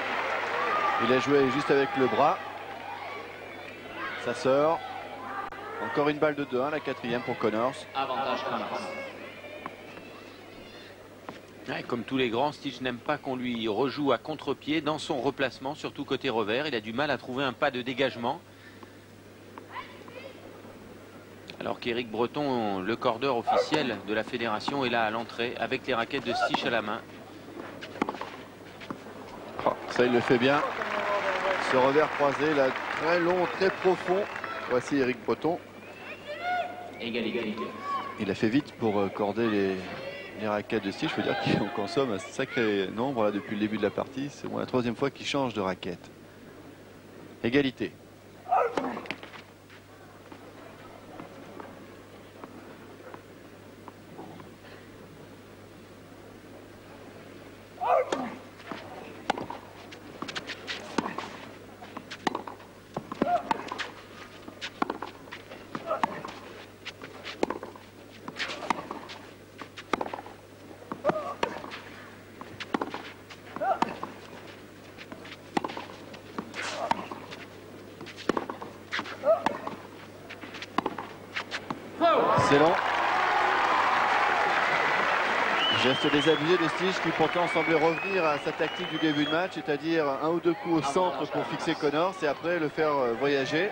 il a joué juste avec le bras. Ça sort. Encore une balle de 2-1, la quatrième pour Connors. Avantage Connors. Ouais, comme tous les grands, Stich n'aime pas qu'on lui rejoue à contre-pied dans son replacement, surtout côté revers. Il a du mal à trouver un pas de dégagement. Alors qu'Éric Breton, le cordeur officiel de la fédération, est là à l'entrée avec les raquettes de Stich à la main. Oh, ça, il le fait bien. Ce revers croisé, là, très long, très profond. Voici Éric Breton. Égalité. Il a fait vite pour corder les raquettes de Stich. Je veux dire qu'on consomme un sacré nombre là, depuis le début de la partie. C'est la troisième fois qu'il change de raquette. Égalité. C'est long. Geste désabusé de Stich qui pourtant semblait revenir à sa tactique du début de match, c'est-à-dire un ou deux coups au centre pour fixer Connors et après le faire voyager.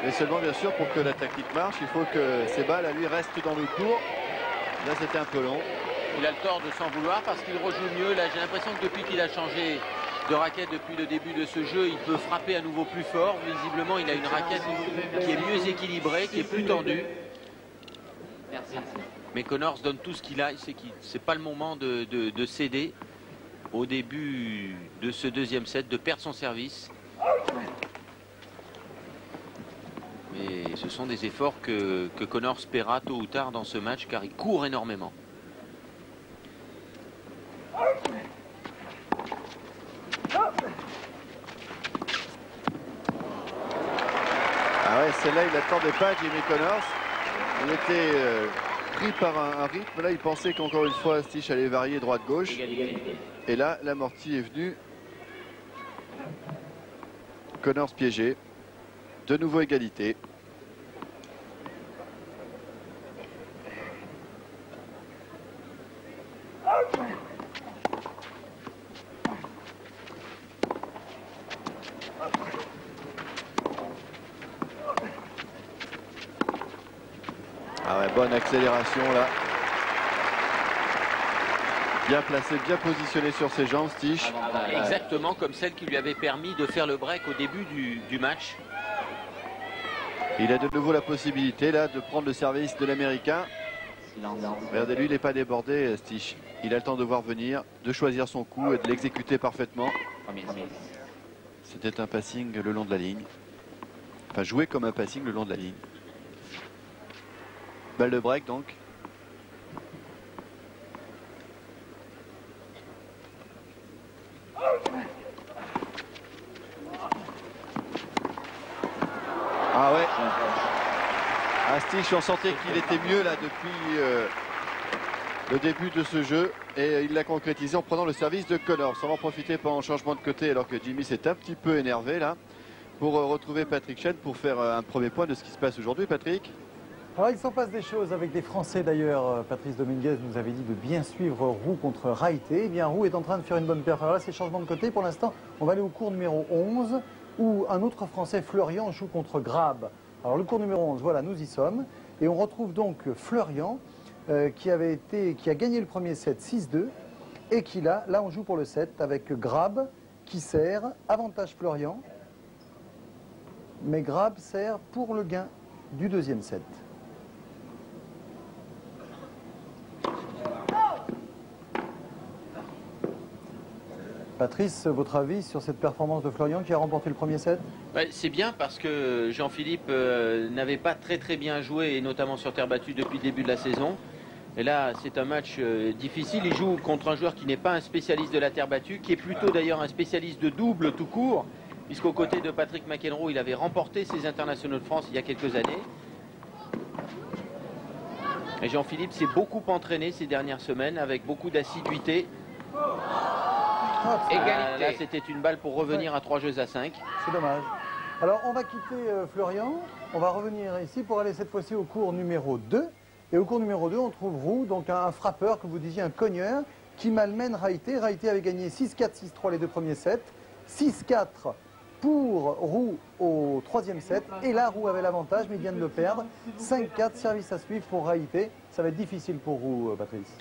Mais seulement bien sûr pour que la tactique marche, il faut que ces balles à lui restent dans le court. Là c'était un peu long. Il a le tort de s'en vouloir parce qu'il rejoue mieux. Là j'ai l'impression que depuis qu'il a changé de raquette depuis le début de ce jeu, il peut frapper à nouveau plus fort. Visiblement il a une raquette qui est mieux équilibrée, qui est plus tendue. Merci. Mais Connors donne tout ce qu'il a. C'est pas le moment de céder au début de ce deuxième set, de perdre son service. Mais ce sont des efforts que Connors paiera tôt ou tard dans ce match car il court énormément. Ah ouais, celle-là il n'attendait pas Jimmy Connors. Il était pris par un rythme. Là il pensait qu'encore une fois Stich allait varier droite-gauche. Et là l'amorti est venu. Connors piégé. De nouveau égalité. Ah ouais, bonne accélération là. Bien placé, bien positionné sur ses jambes, Stich. Exactement comme celle qui lui avait permis de faire le break au début du match. Il a de nouveau la possibilité là de prendre le service de l'Américain. Regardez, lui il n'est pas débordé, Stich. Il a le temps de voir venir, de choisir son coup et de l'exécuter parfaitement. C'était un passing le long de la ligne. Enfin, jouer comme un passing le long de la ligne. Balle de break donc. Ah ouais. Ah, Stich, on sentait qu'il était mieux là depuis le début de ce jeu et il l'a concrétisé en prenant le service de Connors. On va en profiter pendant le changement de côté alors que Jimmy s'est un petit peu énervé là pour retrouver Patrick Chen pour faire un premier point de ce qui se passe aujourd'hui. Patrick? Alors, il s'en passe des choses avec des Français d'ailleurs. Patrice Dominguez nous avait dit de bien suivre Roux contre Raïté. Eh bien, Roux est en train de faire une bonne performance. C'est changement de côté. Pour l'instant, on va aller au cours numéro 11 où un autre Français, Fleurian, joue contre Grab. Alors, le cours numéro 11, voilà, nous y sommes. Et on retrouve donc Fleurian qui a gagné le premier set 6-2 et qui là on joue pour le 7 avec Grab qui sert. Avantage Fleurian. Mais Grab sert pour le gain du deuxième set. Patrice, votre avis sur cette performance de Fleurian qui a remporté le premier set? C'est bien parce que Jean-Philippe n'avait pas très bien joué, et notamment sur terre battue depuis le début de la saison. Et là, c'est un match difficile. Il joue contre un joueur qui n'est pas un spécialiste de la terre battue, qui est plutôt d'ailleurs un spécialiste de double tout court, puisqu'aux côtés de Patrick McEnroe, il avait remporté ses internationaux de France il y a quelques années. Et Jean-Philippe s'est beaucoup entraîné ces dernières semaines avec beaucoup d'assiduité. Égalité. Là, c'était une balle pour revenir à 3 jeux à 5. C'est dommage. Alors, on va quitter Fleurian. On va revenir ici pour aller cette fois-ci au cours numéro 2. Et au cours numéro 2, on trouve Roux, donc un frappeur, comme vous disiez, un cogneur, qui malmène Raïté. Raïté avait gagné 6-4, 6-3 les deux premiers sets. 6-4 pour Roux au troisième set. Et là, Roux avait l'avantage, mais il vient de le perdre. 5-4, service à suivre pour Raïté. Ça va être difficile pour Roux, Patrice.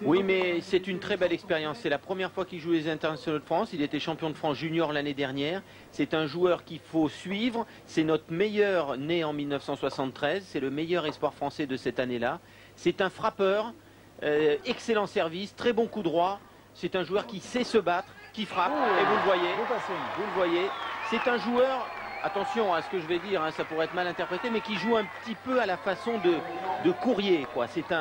Oui, mais c'est une très belle expérience. C'est la première fois qu'il joue les internationaux de France. Il était champion de France junior l'année dernière. C'est un joueur qu'il faut suivre. C'est notre meilleur né en 1973. C'est le meilleur espoir français de cette année-là. C'est un frappeur, excellent service, très bon coup droit. C'est un joueur qui sait se battre, qui frappe. Et vous le voyez. Vous le voyez. C'est un joueur, attention à ce que je vais dire, hein, ça pourrait être mal interprété, mais qui joue un petit peu à la façon de Courrier, quoi. C'est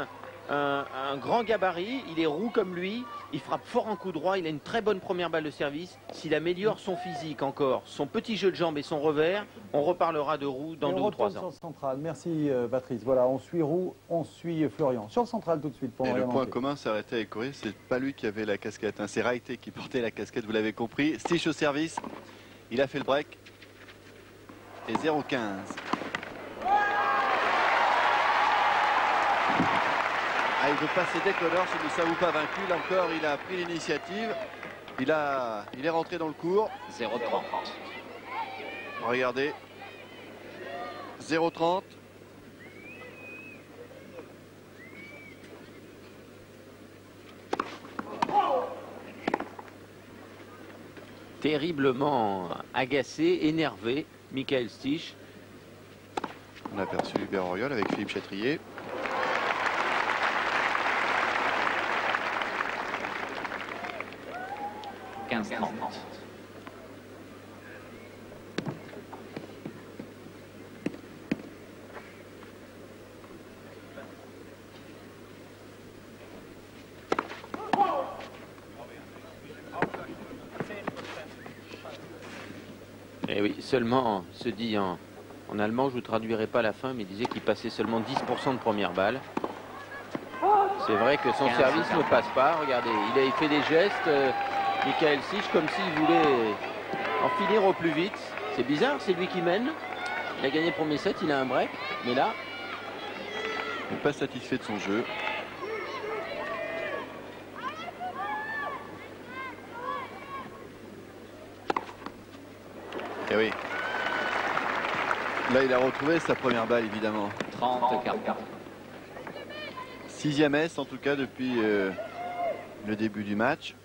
un grand gabarit, il est roux comme lui, il frappe fort en coup droit, il a une très bonne première balle de service. S'il améliore son physique encore, son petit jeu de jambes et son revers, on reparlera de Roux dans 2 ou 3 ans. Sur le central. Merci Patrice. Voilà, on suit Roux, on suit Fleurian. Sur le central tout de suite. Pour et le point commun s'arrêtait avec Corée, c'est pas lui qui avait la casquette, hein, c'est Raïté qui portait la casquette, vous l'avez compris. Stich au service, il a fait le break. Et 0-15. il veut pas céder Connors, il ne s'avoue pas vaincu. Là encore, il a pris l'initiative. Il est rentré dans le cours. 0-30. Regardez. 0-30. Terriblement agacé, énervé, Michael Stich. On a aperçu Hubert Auriol avec Philippe Chatrier. Et oui, seulement, se dit en allemand, je ne vous traduirai pas la fin, mais il disait qu'il passait seulement 10% de première balle. C'est vrai que son service ne passe pas. Regardez, il fait des gestes, Michael Stich, comme s'il voulait en finir au plus vite. C'est bizarre, c'est lui qui mène. Il a gagné le premier set, il a un break, mais là... Il n'est pas satisfait de son jeu. Et oui. Là, il a retrouvé sa première balle, évidemment. 30-40. 6e S, en tout cas, depuis le début du match.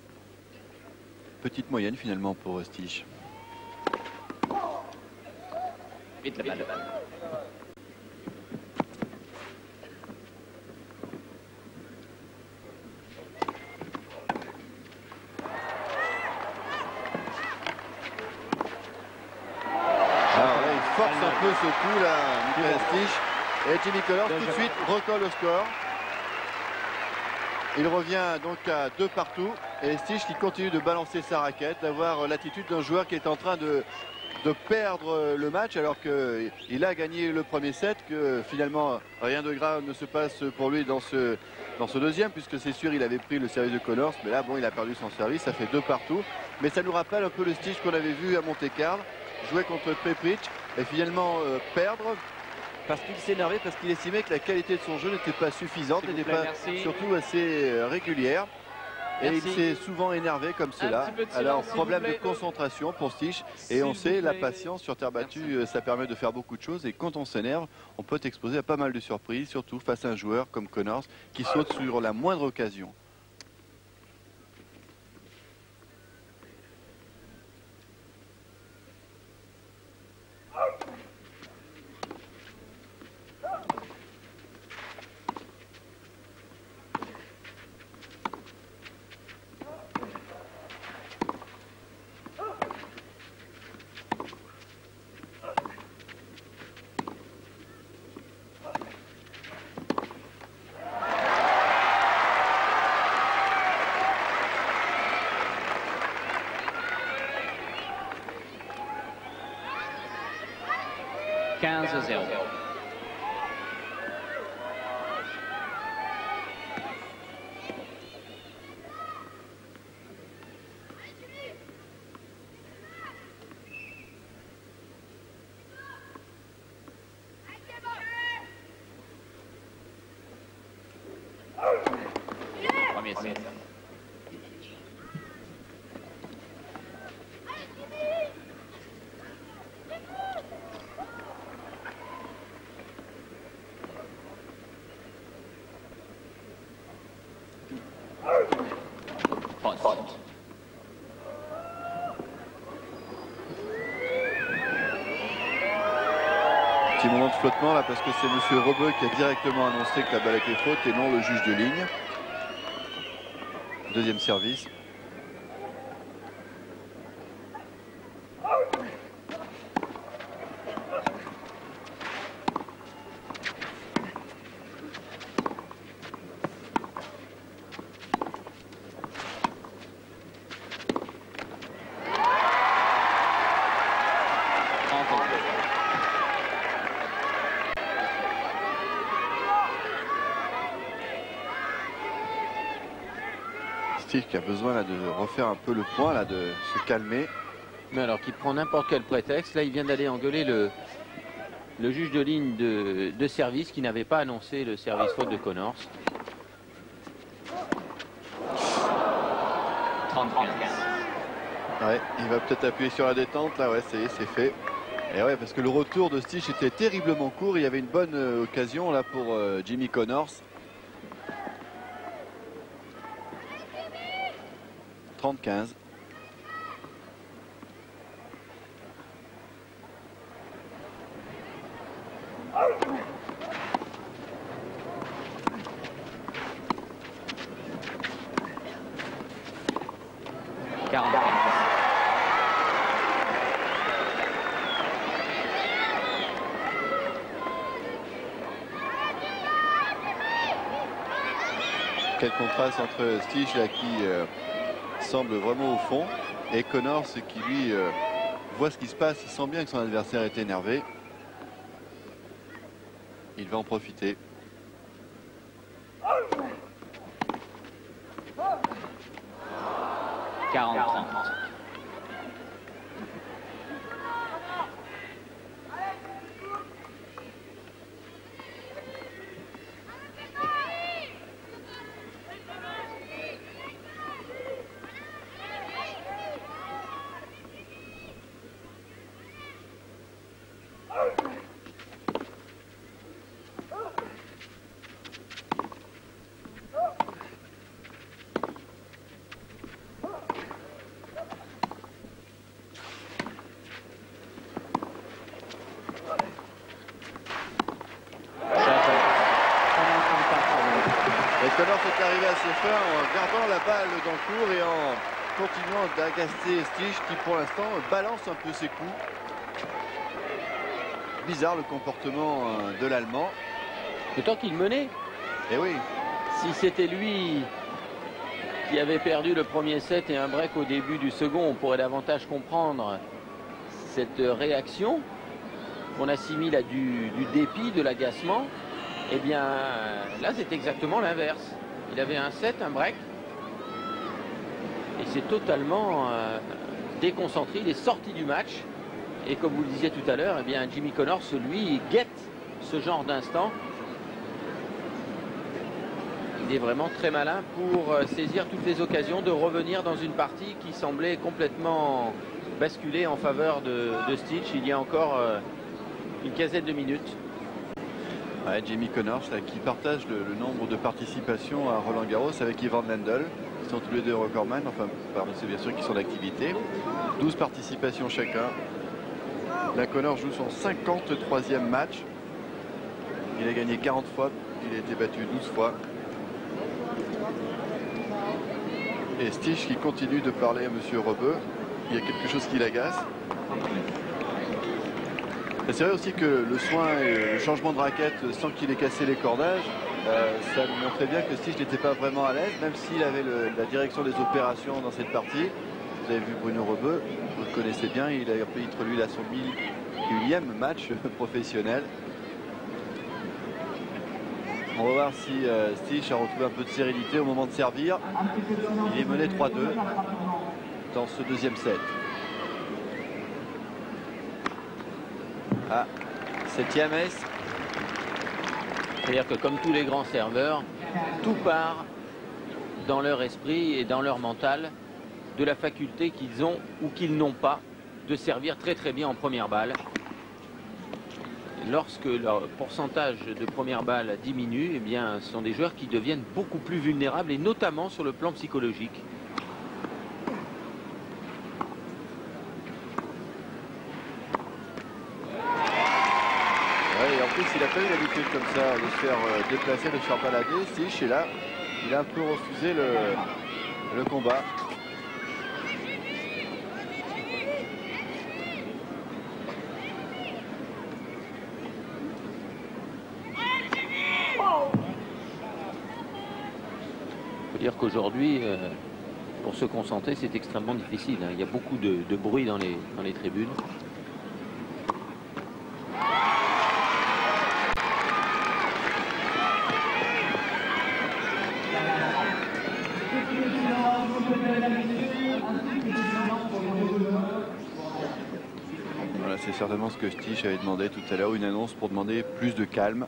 Petite moyenne, finalement, pour Stich. Vite la balle. Ce coup là, Michael Stich, et Jimmy Connors tout de suite recolle au score. Il revient donc à 2 partout et Stich qui continue de balancer sa raquette, d'avoir l'attitude d'un joueur qui est en train de perdre le match alors qu'il a gagné le premier set, que finalement rien de grave ne se passe pour lui dans ce deuxième, puisque c'est sûr il avait pris le service de Connors, mais là bon, il a perdu son service, ça fait 2 partout. Mais ça nous rappelle un peu le Stich qu'on avait vu à Monte-Carlo, jouer contre Pepric et finalement perdre parce qu'il s'énervait, parce qu'il estimait que la qualité de son jeu n'était pas suffisante, n'était pas surtout assez régulière. Et il s'est souvent énervé comme cela. Alors problème de concentration pour Stich, et on sait la patience sur terre battue, ça permet de faire beaucoup de choses, et quand on s'énerve on peut être exposé à pas mal de surprises, surtout face à un joueur comme Connors qui saute sur la moindre occasion. Premier set. Petit moment de flottement là parce que c'est monsieur Rebeu qui a directement annoncé que la balle était faute et non le juge de ligne. Deuxième service. Stich qui a besoin là, de refaire un peu le point, là, de se calmer. Mais alors qu'il prend n'importe quel prétexte, là il vient d'aller engueuler le juge de ligne de service qui n'avait pas annoncé le service faute de Connors. 35. Ouais, il va peut-être appuyer sur la détente. Là, ouais, ça y est, c'est fait. Et ouais, parce que le retour de Stich était terriblement court. Il y avait une bonne occasion là pour Jimmy Connors. 30-15. Quel contraste entre Stich là qui semble vraiment au fond et Connors qui lui voit ce qui se passe. Il sent bien que son adversaire est énervé. Il va en profiter. « 40-30. Connors est arrivé à ses fins en gardant la balle dans le court et en continuant d'agacer Stich qui pour l'instant balance un peu ses coups. Bizarre le comportement de l'Allemand. Autant qu'il menait. Eh oui. Si c'était lui qui avait perdu le premier set et un break au début du second, on pourrait davantage comprendre cette réaction qu'on assimile à du dépit, de l'agacement. Eh bien, là, c'est exactement l'inverse. Il avait un set, un break. Et c'est totalement déconcentré. Il est sorti du match. Et comme vous le disiez tout à l'heure, eh bien, Jimmy Connors, lui, guette ce genre d'instant. Il est vraiment très malin pour saisir toutes les occasions de revenir dans une partie qui semblait complètement basculer en faveur de Stich il y a encore une quinzaine de minutes. Ouais, Jimmy Connors là, qui partage le nombre de participations à Roland Garros avec Ivan Lendl. Ils sont tous les deux recordman, enfin parmi ceux bien sûr qui sont d'activité. 12 participations chacun. Là, Connors joue son 53e match. Il a gagné 40 fois, il a été battu 12 fois. Et Stich qui continue de parler à monsieur Rebeu. Il y a quelque chose qui l'agace. C'est vrai aussi que le soin et le changement de raquette sans qu'il ait cassé les cordages, ça montrait bien que Stich n'était pas vraiment à l'aise, même s'il avait la direction des opérations dans cette partie. Vous avez vu Bruno Rebeu, vous le connaissez bien, il a entre lui là son 1001e match professionnel. On va voir si Stich a retrouvé un peu de sérénité au moment de servir. Il est mené 3-2 dans ce deuxième set. Ah, 7e ace. C'est-à-dire que comme tous les grands serveurs, tout part dans leur esprit et dans leur mental de la faculté qu'ils ont ou qu'ils n'ont pas de servir très très bien en première balle. Lorsque leur pourcentage de première balle diminue, eh bien, ce sont des joueurs qui deviennent beaucoup plus vulnérables et notamment sur le plan psychologique. Et en plus, il n'a pas eu l'habitude comme ça de se faire déplacer, de se faire balader. Stich, et là, il a un peu refusé le combat. Il faut dire qu'aujourd'hui, pour se concentrer, c'est extrêmement difficile. Il y a beaucoup de bruit dans les tribunes. Voilà, c'est certainement ce que Stich avait demandé tout à l'heure, une annonce pour demander plus de calme.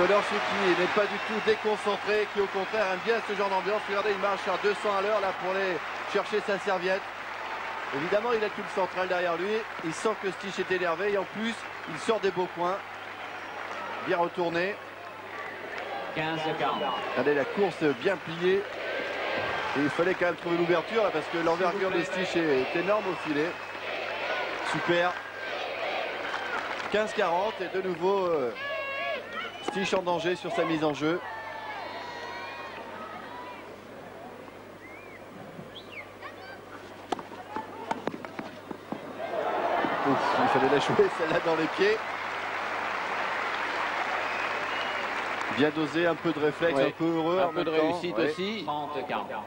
Connors qui n'est pas du tout déconcentré, qui au contraire aime bien ce genre d'ambiance. Regardez, il marche à 200 à l'heure là pour aller chercher sa serviette. Évidemment, il a tout le central derrière lui. Il sent que Stich est énervé et en plus, il sort des beaux points. Bien retourné. 15-40. Regardez la course bien pliée. Et il fallait quand même trouver l'ouverture là parce que l'envergure de Stich est énorme au filet. Super. 15-40 et de nouveau Stich en danger sur sa mise en jeu. Ouf, il fallait la jouer celle-là dans les pieds. Bien dosé, un peu de réflexe, Ouais. un peu heureux. Un en peu de même temps. réussite Ouais. aussi. 30-40.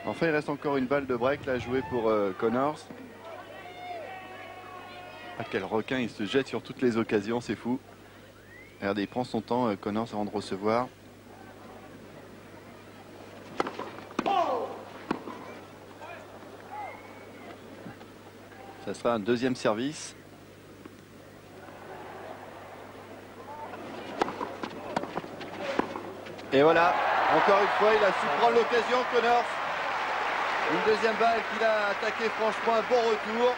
Enfin, il reste encore une balle de break là à jouer pour Connors. Ah, quel requin, il se jette sur toutes les occasions, c'est fou. Regardez, il prend son temps, Connors, avant de recevoir. Ça sera un deuxième service. Et voilà, encore une fois, il a su prendre l'occasion, Connors. Une deuxième balle qu'il a attaqué franchement, un bon retour.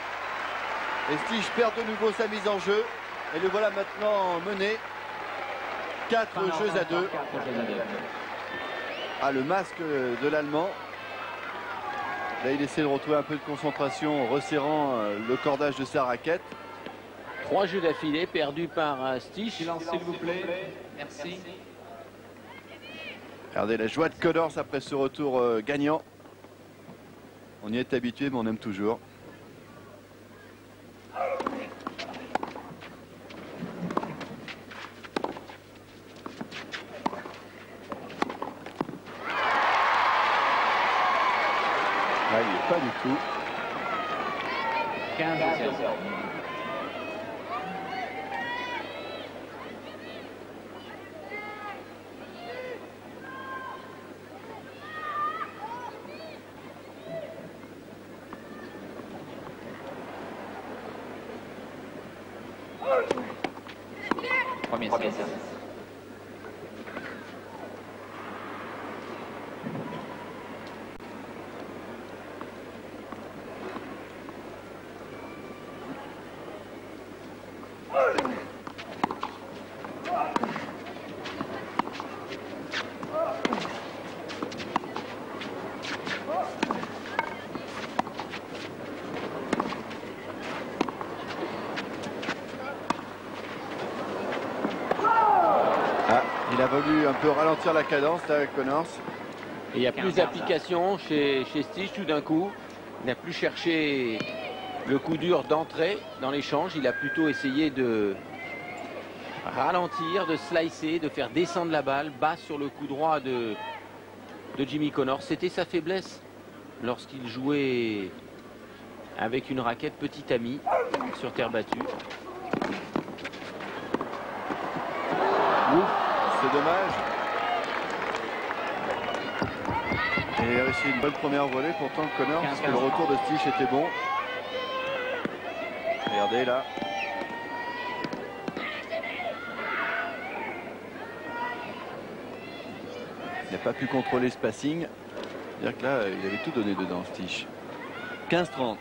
Et Stich perd de nouveau sa mise en jeu. Et le voilà maintenant mené. 4 jeux à 2. Ah, le masque de l'Allemand. Là, il essaie de retrouver un peu de concentration en resserrant le cordage de sa raquette. 3 jeux d'affilée perdus par Stich. Silence, s'il vous plaît. Merci. Regardez la joie de Connors après ce retour gagnant. On y est habitué, mais on aime toujours. Là, il n'y est pas du tout. 15-0. Premier service. Ah, il a voulu un peu ralentir la cadence là avec Connors. Et il y a plus d'application chez Stich tout d'un coup. Il n'a plus cherché le coup dur d'entrée dans l'échange. Il a plutôt essayé de ralentir, de slicer, de faire descendre la balle bas sur le coup droit de Jimmy Connors. C'était sa faiblesse lorsqu'il jouait avec une raquette petit ami sur terre battue. Ouf, c'est dommage. Et il a réussi une bonne première volée pourtant Connors, parce que le retour de Stich était bon. Regardez là. Il n'a pas pu contrôler le spacing. C'est-à-dire que là, il avait tout donné dedans, Stich. 15-30.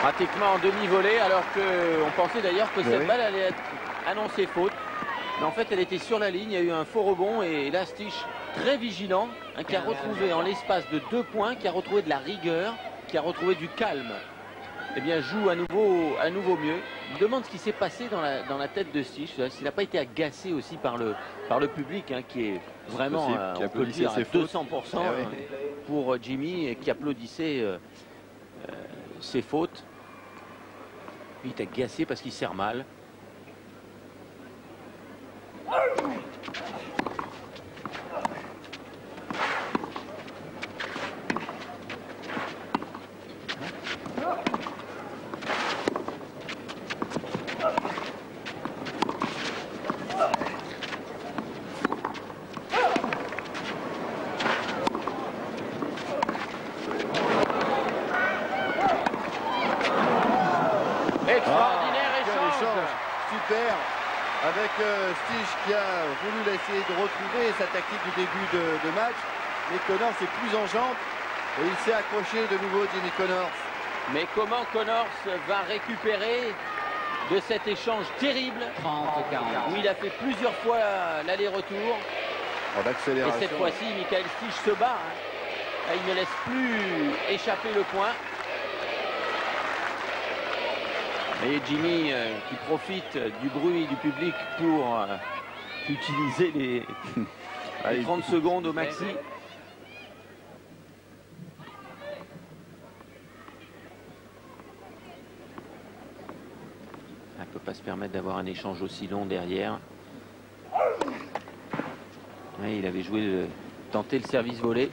Pratiquement en demi-volée, alors qu'on pensait d'ailleurs que cette oui. balle allait être annoncée faute. Mais en fait, elle était sur la ligne, il y a eu un faux rebond et là, Stich, très vigilant, hein, qui a retrouvé en l'espace de 2 points, qui a retrouvé de la rigueur, qui a retrouvé du calme. Eh bien, joue à nouveau mieux. Je me demande ce qui s'est passé dans la tête de Stich, s'il n'a pas été agacé aussi par le public, hein, qui est vraiment, possible, qui on peut le dire, à applaudissait ses 200% fautes. Eh oui. pour Jimmy, et qui applaudissait ses fautes. Il est agacé parce qu'il sert mal. Extraordinaire quel échange. Super. Avec Stich qui a voulu essayer de retrouver sa tactique du début de match. Mais Connors est plus en jambes. Et il s'est accroché de nouveau, Jimmy Connors. Mais comment Connors va récupérer de cet échange terrible 30-40. où il a fait plusieurs fois l'aller-retour. En Et accélération. cette fois-ci, Michael Stich se bat. Hein. Il ne laisse plus échapper le point. Et Jimmy qui profite du bruit du public pour utiliser les 30 secondes au maxi. Il ne peut pas se permettre d'avoir un échange aussi long derrière. Ouais, il avait joué, tenté le service volé.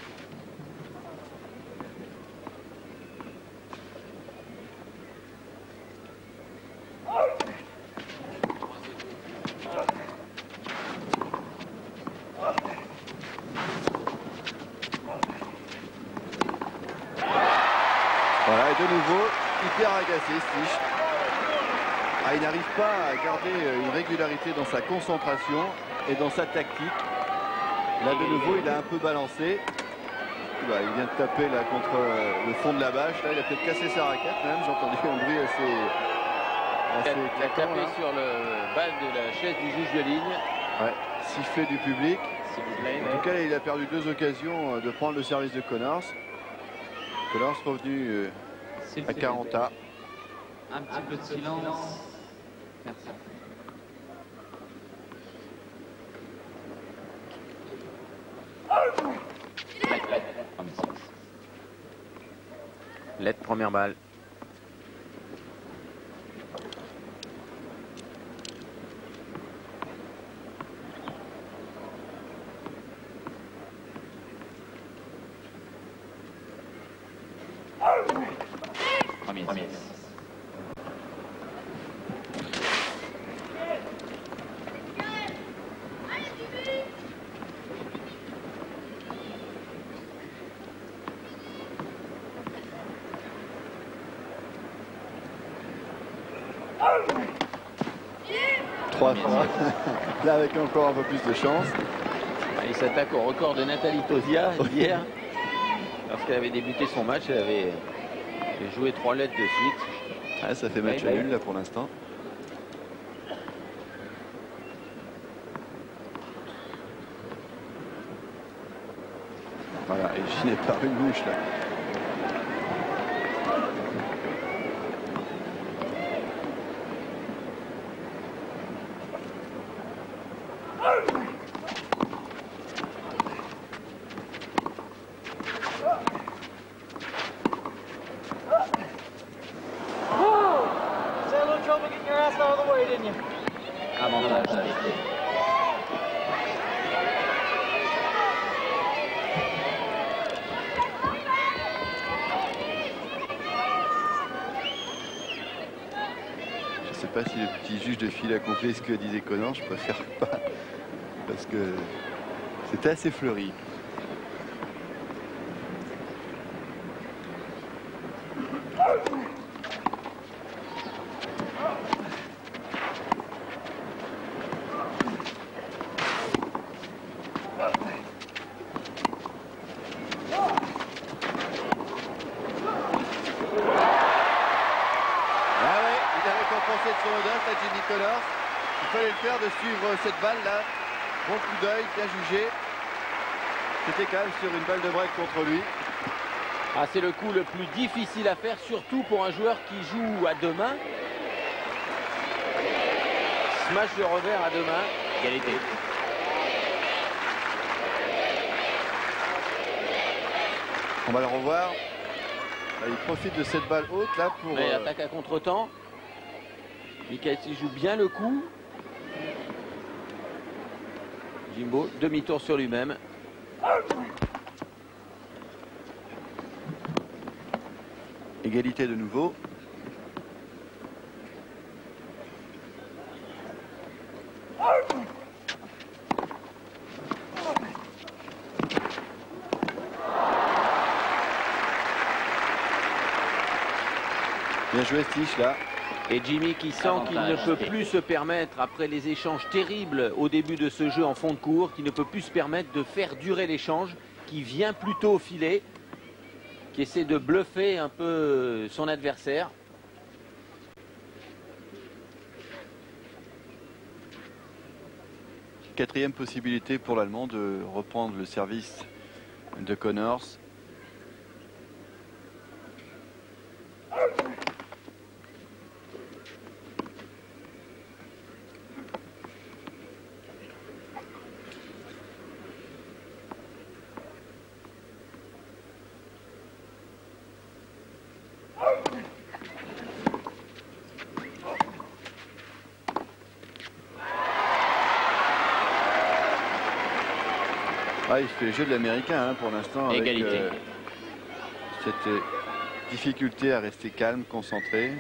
Voilà, et de nouveau, hyper agacé, Stich. Ah, il n'arrive pas à garder une régularité dans sa concentration et dans sa tactique. Là, de nouveau, il a un peu balancé. Bah, il vient de taper là contre le fond de la bâche. Là, il a peut-être cassé sa raquette même. J'ai entendu un bruit assez Il a éclatant, tapé là. sur le bal de la chaise du juge de ligne. Ouais, sifflet du public. S'il vous plaît. En tout cas, il a perdu 2 occasions de prendre le service de Connors. Connors revenu S'il à vous plaît. 40 A. Un petit peu de silence. Merci. Lettre première balle. Premier. Trois fois. Là, avec encore un peu plus de chance. Il s'attaque au record de Nathalie Tosia hier. Lorsqu'elle avait débuté son match, elle avait joué 3 lettres de suite. Ah, ça fait match nul là pour l'instant. Voilà, et giné par une mouche là. Avantage. Je ne sais pas si le petit juge de fil a compris ce que disait Connors, je préfère pas. Parce que c'était assez fleuri. Jimmy Connors, il fallait le faire de suivre cette balle là. Bon coup d'œil, bien jugé. C'était quand même sur une balle de break contre lui. Ah, c'est le coup le plus difficile à faire, surtout pour un joueur qui joue à deux mains. Smash de revers à deux mains. Égalité. On va le revoir. Là, il profite de cette balle haute là pour... Mais attaque à contre-temps. Michael joue bien le coup. Jimbo, demi-tour sur lui-même. Égalité de nouveau. Bien joué Stich là. Et Jimmy qui sent qu'il ne peut plus se permettre, après les échanges terribles au début de ce jeu en fond de cours, qu'il ne peut plus se permettre de faire durer l'échange, qui vient plutôt au filet, qui essaie de bluffer un peu son adversaire. Quatrième possibilité pour l'Allemand de reprendre le service de Connors. Ah, il fait les jeux de l'américain hein, pour l'instant. Égalité. Avec cette difficulté à rester calme, concentré.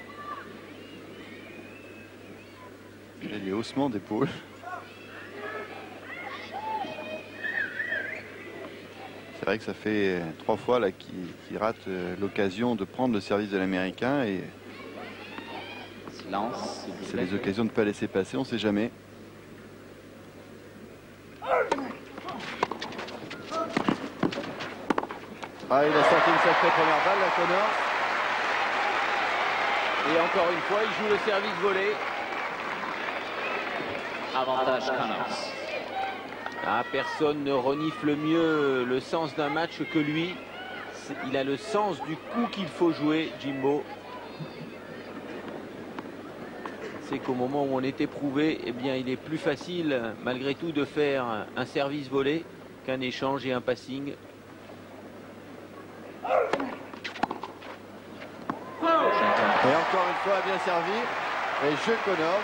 Il y a des haussements d'épaule. C'est vrai que ça fait 3 fois là qu'il rate l'occasion de prendre le service de l'américain. Et Silence. c'est des occasions de ne pas laisser passer, on ne sait jamais. Ah, il a sorti une sacrée première balle, la Connors. Et encore une fois, il joue le service volé. Avantage Connors. Ah, personne ne renifle mieux le sens d'un match que lui. Il a le sens du coup qu'il faut jouer, Jimbo. C'est qu'au moment où on est éprouvé, eh bien, il est plus facile, malgré tout, de faire un service volé qu'un échange et un passing. Et encore une fois, bien servi. Et jeu Connors,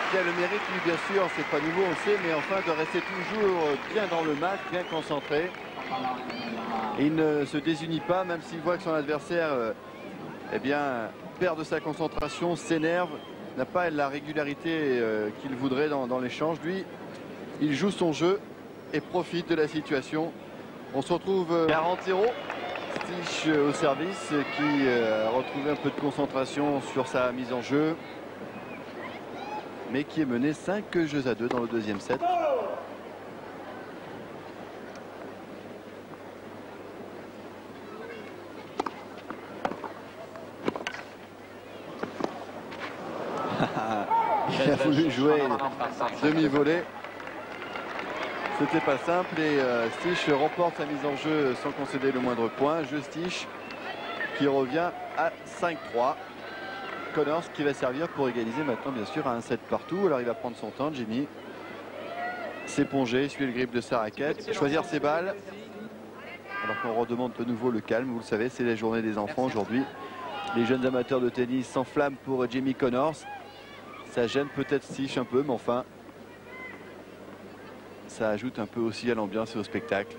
qui a le mérite, lui, bien sûr, c'est pas nouveau, on le sait, mais enfin de rester toujours bien dans le match, bien concentré. Et il ne se désunit pas, même s'il voit que son adversaire eh bien, perd de sa concentration, s'énerve, n'a pas la régularité qu'il voudrait dans l'échange. Lui, il joue son jeu et profite de la situation. On se retrouve 40-0. Stich au service qui a retrouvé un peu de concentration sur sa mise en jeu, mais qui est mené 5-2 dans le deuxième set. Il a voulu jouer demi-volée. C'était pas simple et Stich remporte sa mise en jeu sans concéder le moindre point. Jeu Stich qui revient à 5-3. Connors qui va servir pour égaliser maintenant bien sûr à un set partout. Alors il va prendre son temps, Jimmy. S'éponger, suivre le grip de sa raquette, choisir ses balles. Alors qu'on redemande de nouveau le calme. Vous le savez, c'est la journée des enfants aujourd'hui. Les jeunes amateurs de tennis s'enflamment pour Jimmy Connors. Ça gêne peut-être Stich un peu, mais enfin... ça ajoute un peu aussi à l'ambiance et au spectacle.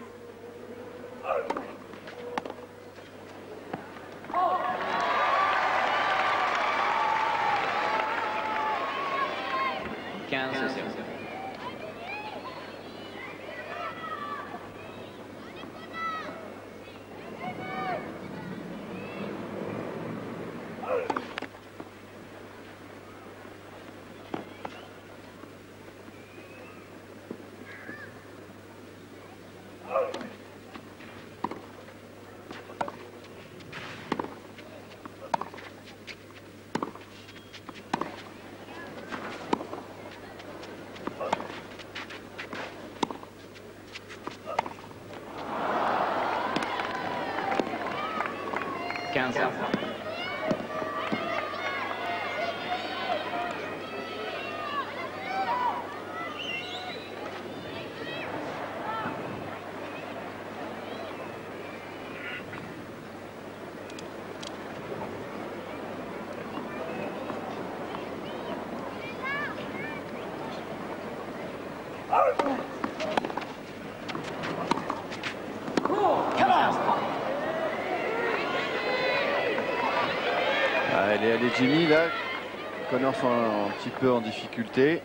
Allez Jimmy, là, Connors un petit peu en difficulté.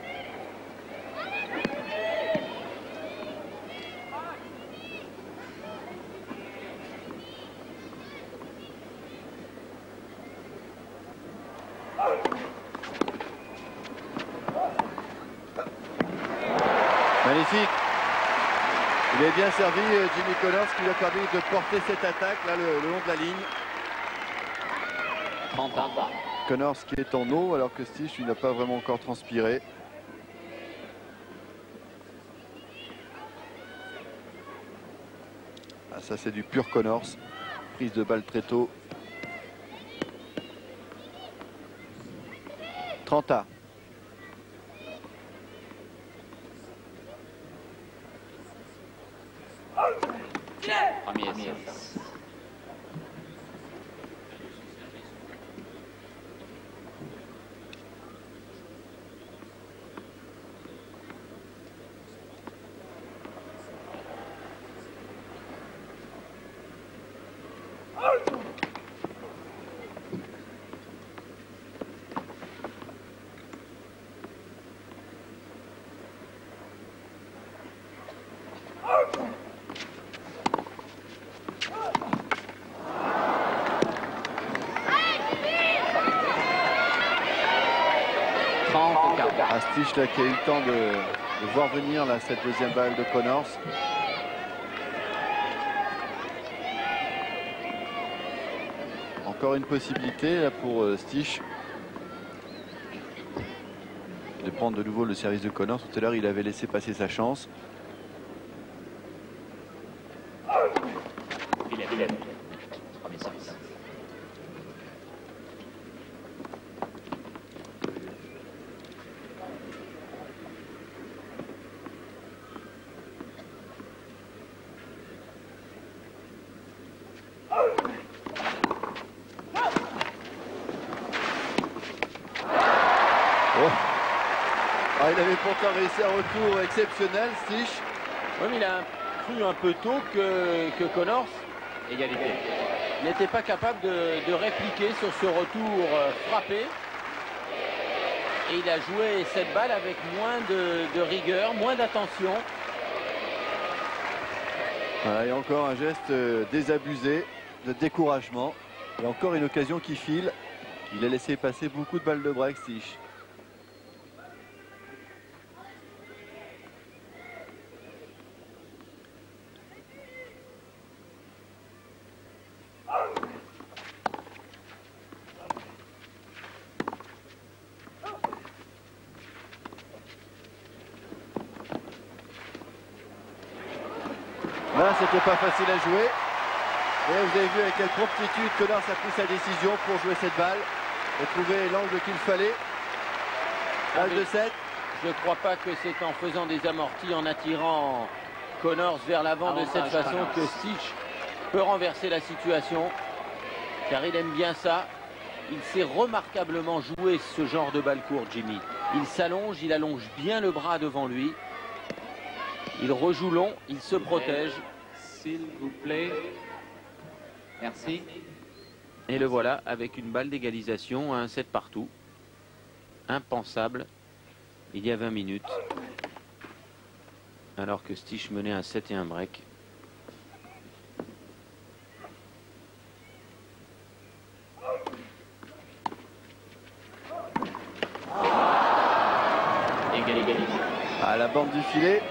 Magnifique. Il est bien servi, Jimmy Connors, qui lui a permis de porter cette attaque là le long de la ligne. 30 ans. Connors qui est en eau alors que Stich lui n'a pas vraiment encore transpiré. Ah, ça c'est du pur Connors. Prise de balle très tôt. 30A. Premier service. Stich là, qui a eu le temps de voir venir là, cette deuxième balle de Connors. Encore une possibilité là, pour Stich de prendre de nouveau le service de Connors. Tout à l'heure il avait laissé passer sa chance. Premier service. Ah, il avait pourtant réussi un retour exceptionnel, Stich. Oui, mais il a cru un peu tôt que Connors Égalité. n'était pas capable de répliquer sur ce retour frappé. Et il a joué cette balle avec moins de rigueur, moins d'attention. Voilà, et encore un geste désabusé, de découragement. Et encore une occasion qui file. Il a laissé passer beaucoup de balles de break, Stich. Là, c'était pas facile à jouer. Et vous avez vu avec quelle promptitude Connors a pris sa décision pour jouer cette balle et trouver l'angle qu'il fallait. Balle de 7. Je ne crois pas que c'est en faisant des amortis, en attirant Connors vers l'avant de cette façon que Stich peut renverser la situation. Car il aime bien ça. Il sait remarquablement jouer ce genre de balle courte, Jimmy. Il s'allonge, il allonge bien le bras devant lui. Il rejoue long, il se protège. S'il vous plaît. Merci. Et le voilà avec une balle d'égalisation à un 7 partout. Impensable il y a 20 minutes. Alors que Stich menait un 7 et un break. Égalité. À la bande du filet.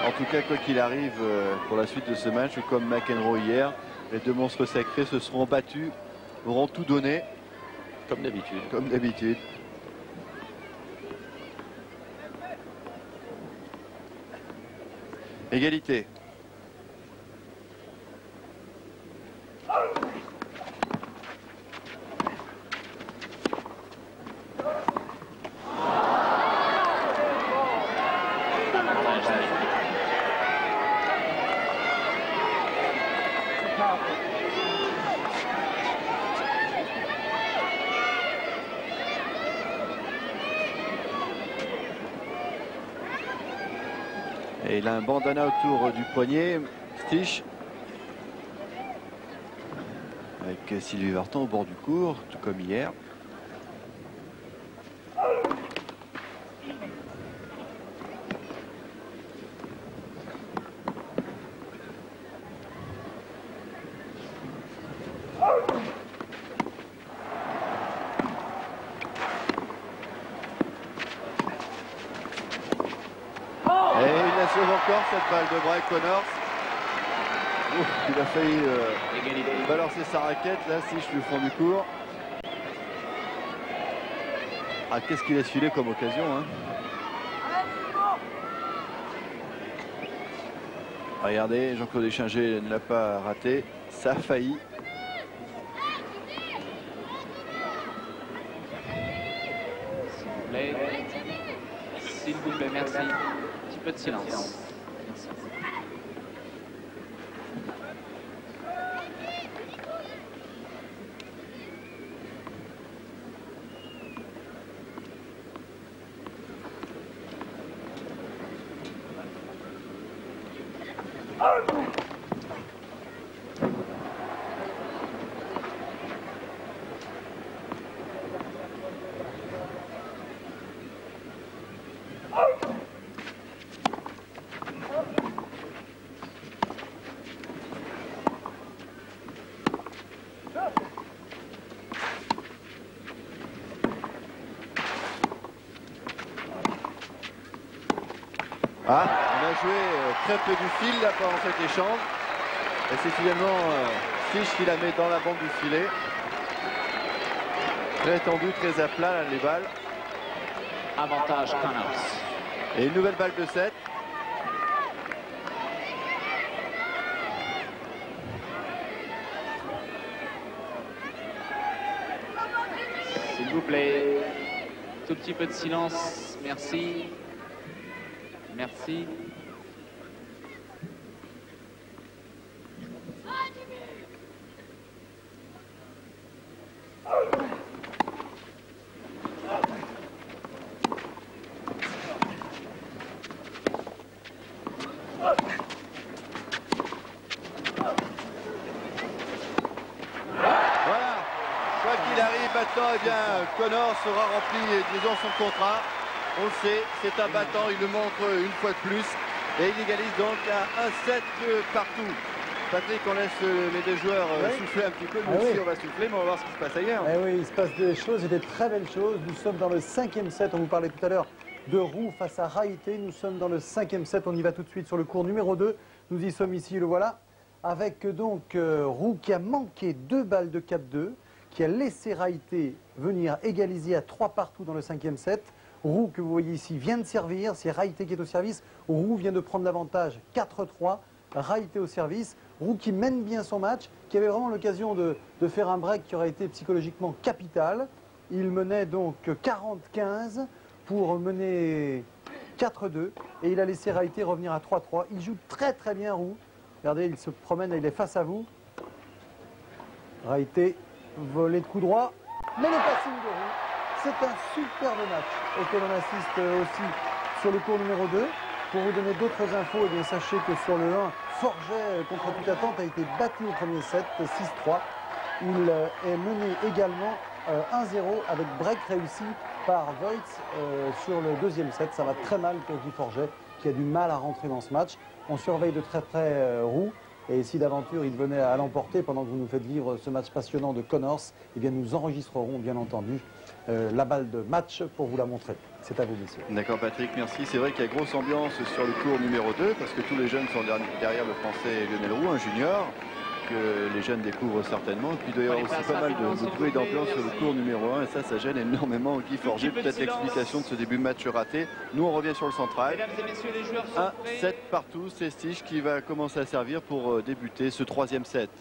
En tout cas, quoi qu'il arrive, pour la suite de ce match, comme McEnroe hier, les deux monstres sacrés se seront battus, auront tout donné. Comme d'habitude. Comme d'habitude. Égalité. Et il a un bandana autour du poignet, Stich. Avec Sylvie Vartan au bord du court, tout comme hier. encore cette balle de Bray Connors. Ouf, il a failli balancer sa raquette. Là, si je lui fond du cours. Ah, qu'est-ce qu'il laisse filer comme occasion, hein. Regardez, Jean-Claude Échinger ne l'a pas raté. Ça a failli. S'il vous plaît, merci. Un petit peu de silence. Merci. Ah, on a joué très peu du fil là pendant cet échange. Et c'est finalement Fish qui la met dans la bande du filet. Très tendu, très à plat là, les balles. Avantage Connors. Et une nouvelle balle de 7. S'il vous plaît, tout petit peu de silence, merci. Merci. Maintenant, eh bien, Connors sera rempli, disons, son contrat. On le sait, c'est un battant, il le montre une fois de plus. Et il égalise donc à 1-7 partout. Patrick, on laisse les deux joueurs souffler un petit peu. Nous aussi, on va souffler, mais on va voir ce qui se passe ailleurs. Eh oui, il se passe des choses et des très belles choses. Nous sommes dans le 5e set. On vous parlait tout à l'heure de Roux face à Raïté. Nous sommes dans le 5e set. On y va tout de suite sur le court numéro 2. Nous y sommes ici, le voilà. Avec donc Roux qui a manqué 2 balles de 4-2. Qui a laissé Raïté venir égaliser à 3 partout dans le 5e set. Roux, que vous voyez ici, vient de servir. C'est Raïté qui est au service. Roux vient de prendre l'avantage 4-3. Raïté au service. Roux qui mène bien son match, qui avait vraiment l'occasion de faire un break qui aurait été psychologiquement capital. Il menait donc 40-15 pour mener 4-2. Et il a laissé Raïté revenir à 3-3. Il joue très très bien Roux. Regardez, il se promène, il est face à vous. Raïté. Volée de coup droit, mais le passing de Roux, c'est un superbe match auquel on assiste aussi sur le cours numéro 2. Pour vous donner d'autres infos, eh bien, sachez que sur le 1, Forget contre toute attente a été battu au premier set, 6-3. Il est mené également 1-0 avec break réussi par Voigt sur le 2e set. Ça va très mal pour Guy Forget qui a du mal à rentrer dans ce match. On surveille de très près Roux. Et si d'aventure il venait à l'emporter pendant que vous nous faites vivre ce match passionnant de Connors, eh bien nous enregistrerons bien entendu la balle de match pour vous la montrer. C'est à vous, messieurs. D'accord Patrick, merci. C'est vrai qu'il y a grosse ambiance sur le cours numéro 2 parce que tous les jeunes sont derrière le Français Lionel Roux, un junior que les jeunes découvrent certainement. Et puis il doit y avoir aussi pas mal de bruit d'ambiance sur le cours numéro 1 et ça gêne énormément Guy Forget. Peut-être l'explication de ce début de match raté. Nous on revient sur le central. 1-7 partout, c'est Stich qui va commencer à servir pour débuter ce 3e set.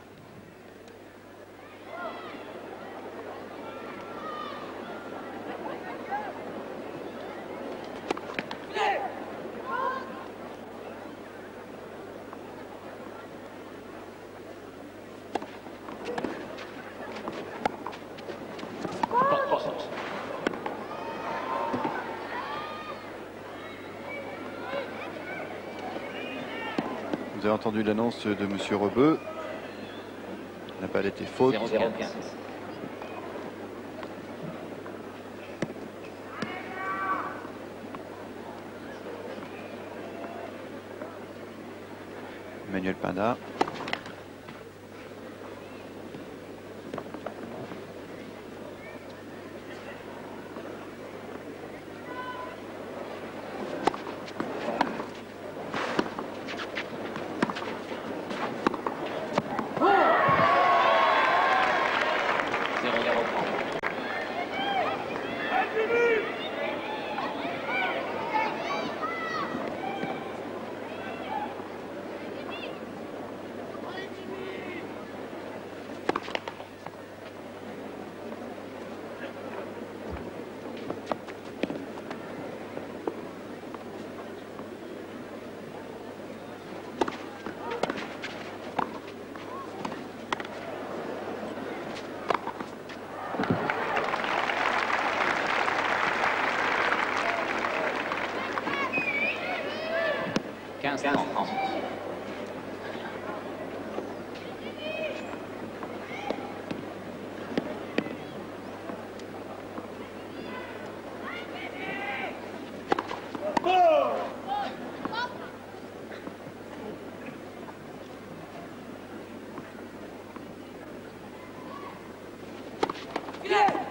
Vous avez entendu l'annonce de Monsieur Rebeu. La balle était faute. 0-0-15. Emmanuel Panda.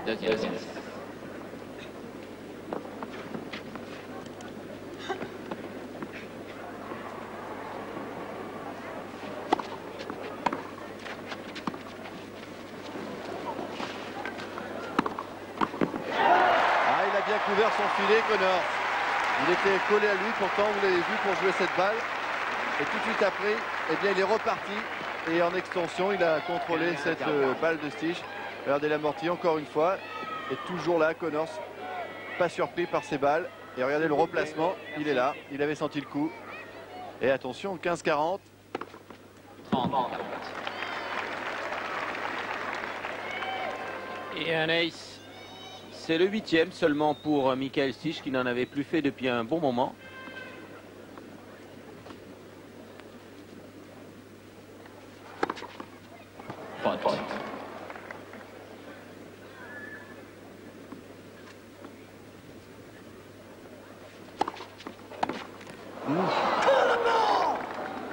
Deuxième set. Couvert son filet, Connors. Il était collé à lui, pourtant vous l'avez vu pour jouer cette balle. Et tout de suite après, eh bien, il est reparti. Et en extension, il a contrôlé cette balle de Stich. Regardez l'amorti encore une fois. Et toujours là, Connors, pas surpris par ces balles. Et regardez le replacement, il est là. Il avait senti le coup. Et attention, 15-40. 30. Et un ace. C'est le 8e seulement pour Michael Stich qui n'en avait plus fait depuis un bon moment.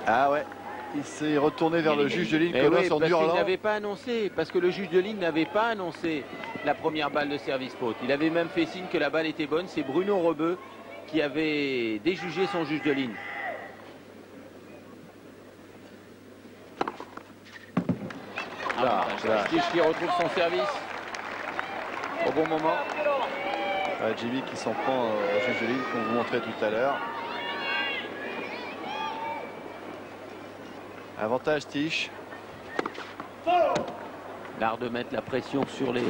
Ah ouais, il s'est retourné vers le juge de ligne, Connors, oui, en parce hurlant. qu'il n'avait pas annoncé, parce que le juge de ligne n'avait pas annoncé la première balle de service faute. Il avait même fait signe que la balle était bonne. C'est Bruno Rebeu qui avait déjugé son juge de ligne. Stich qui retrouve son service au bon moment. Jimmy qui s'en prend au juge de ligne qu'on vous montrait tout à l'heure. Avantage Stich. L'art de mettre la pression sur les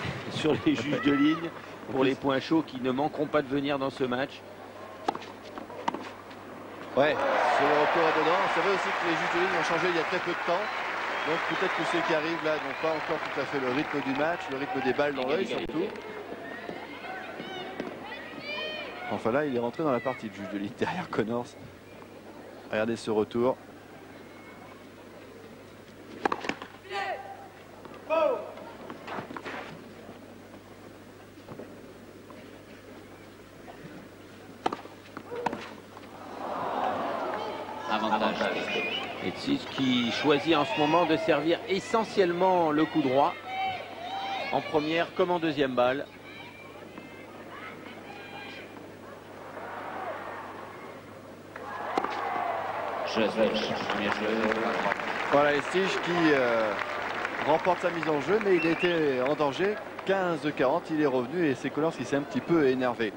juges de ligne pour les points chauds qui ne manqueront pas de venir dans ce match. Ouais, sur le retour à dedans. Vous savez aussi que les juges de ligne ont changé il y a très peu de temps. Donc peut-être que ceux qui arrivent là n'ont pas encore tout à fait le rythme du match, le rythme des balles dans l'œil surtout. Enfin là, il est rentré dans la partie de juge de ligne derrière Connors. Regardez ce retour. Et Stich qui choisit en ce moment de servir essentiellement le coup droit en première comme en deuxième balle. Voilà, et Stich qui remporte sa mise en jeu, mais il était en danger. 15-40, il est revenu et c'est Connors qui s'est un petit peu énervé.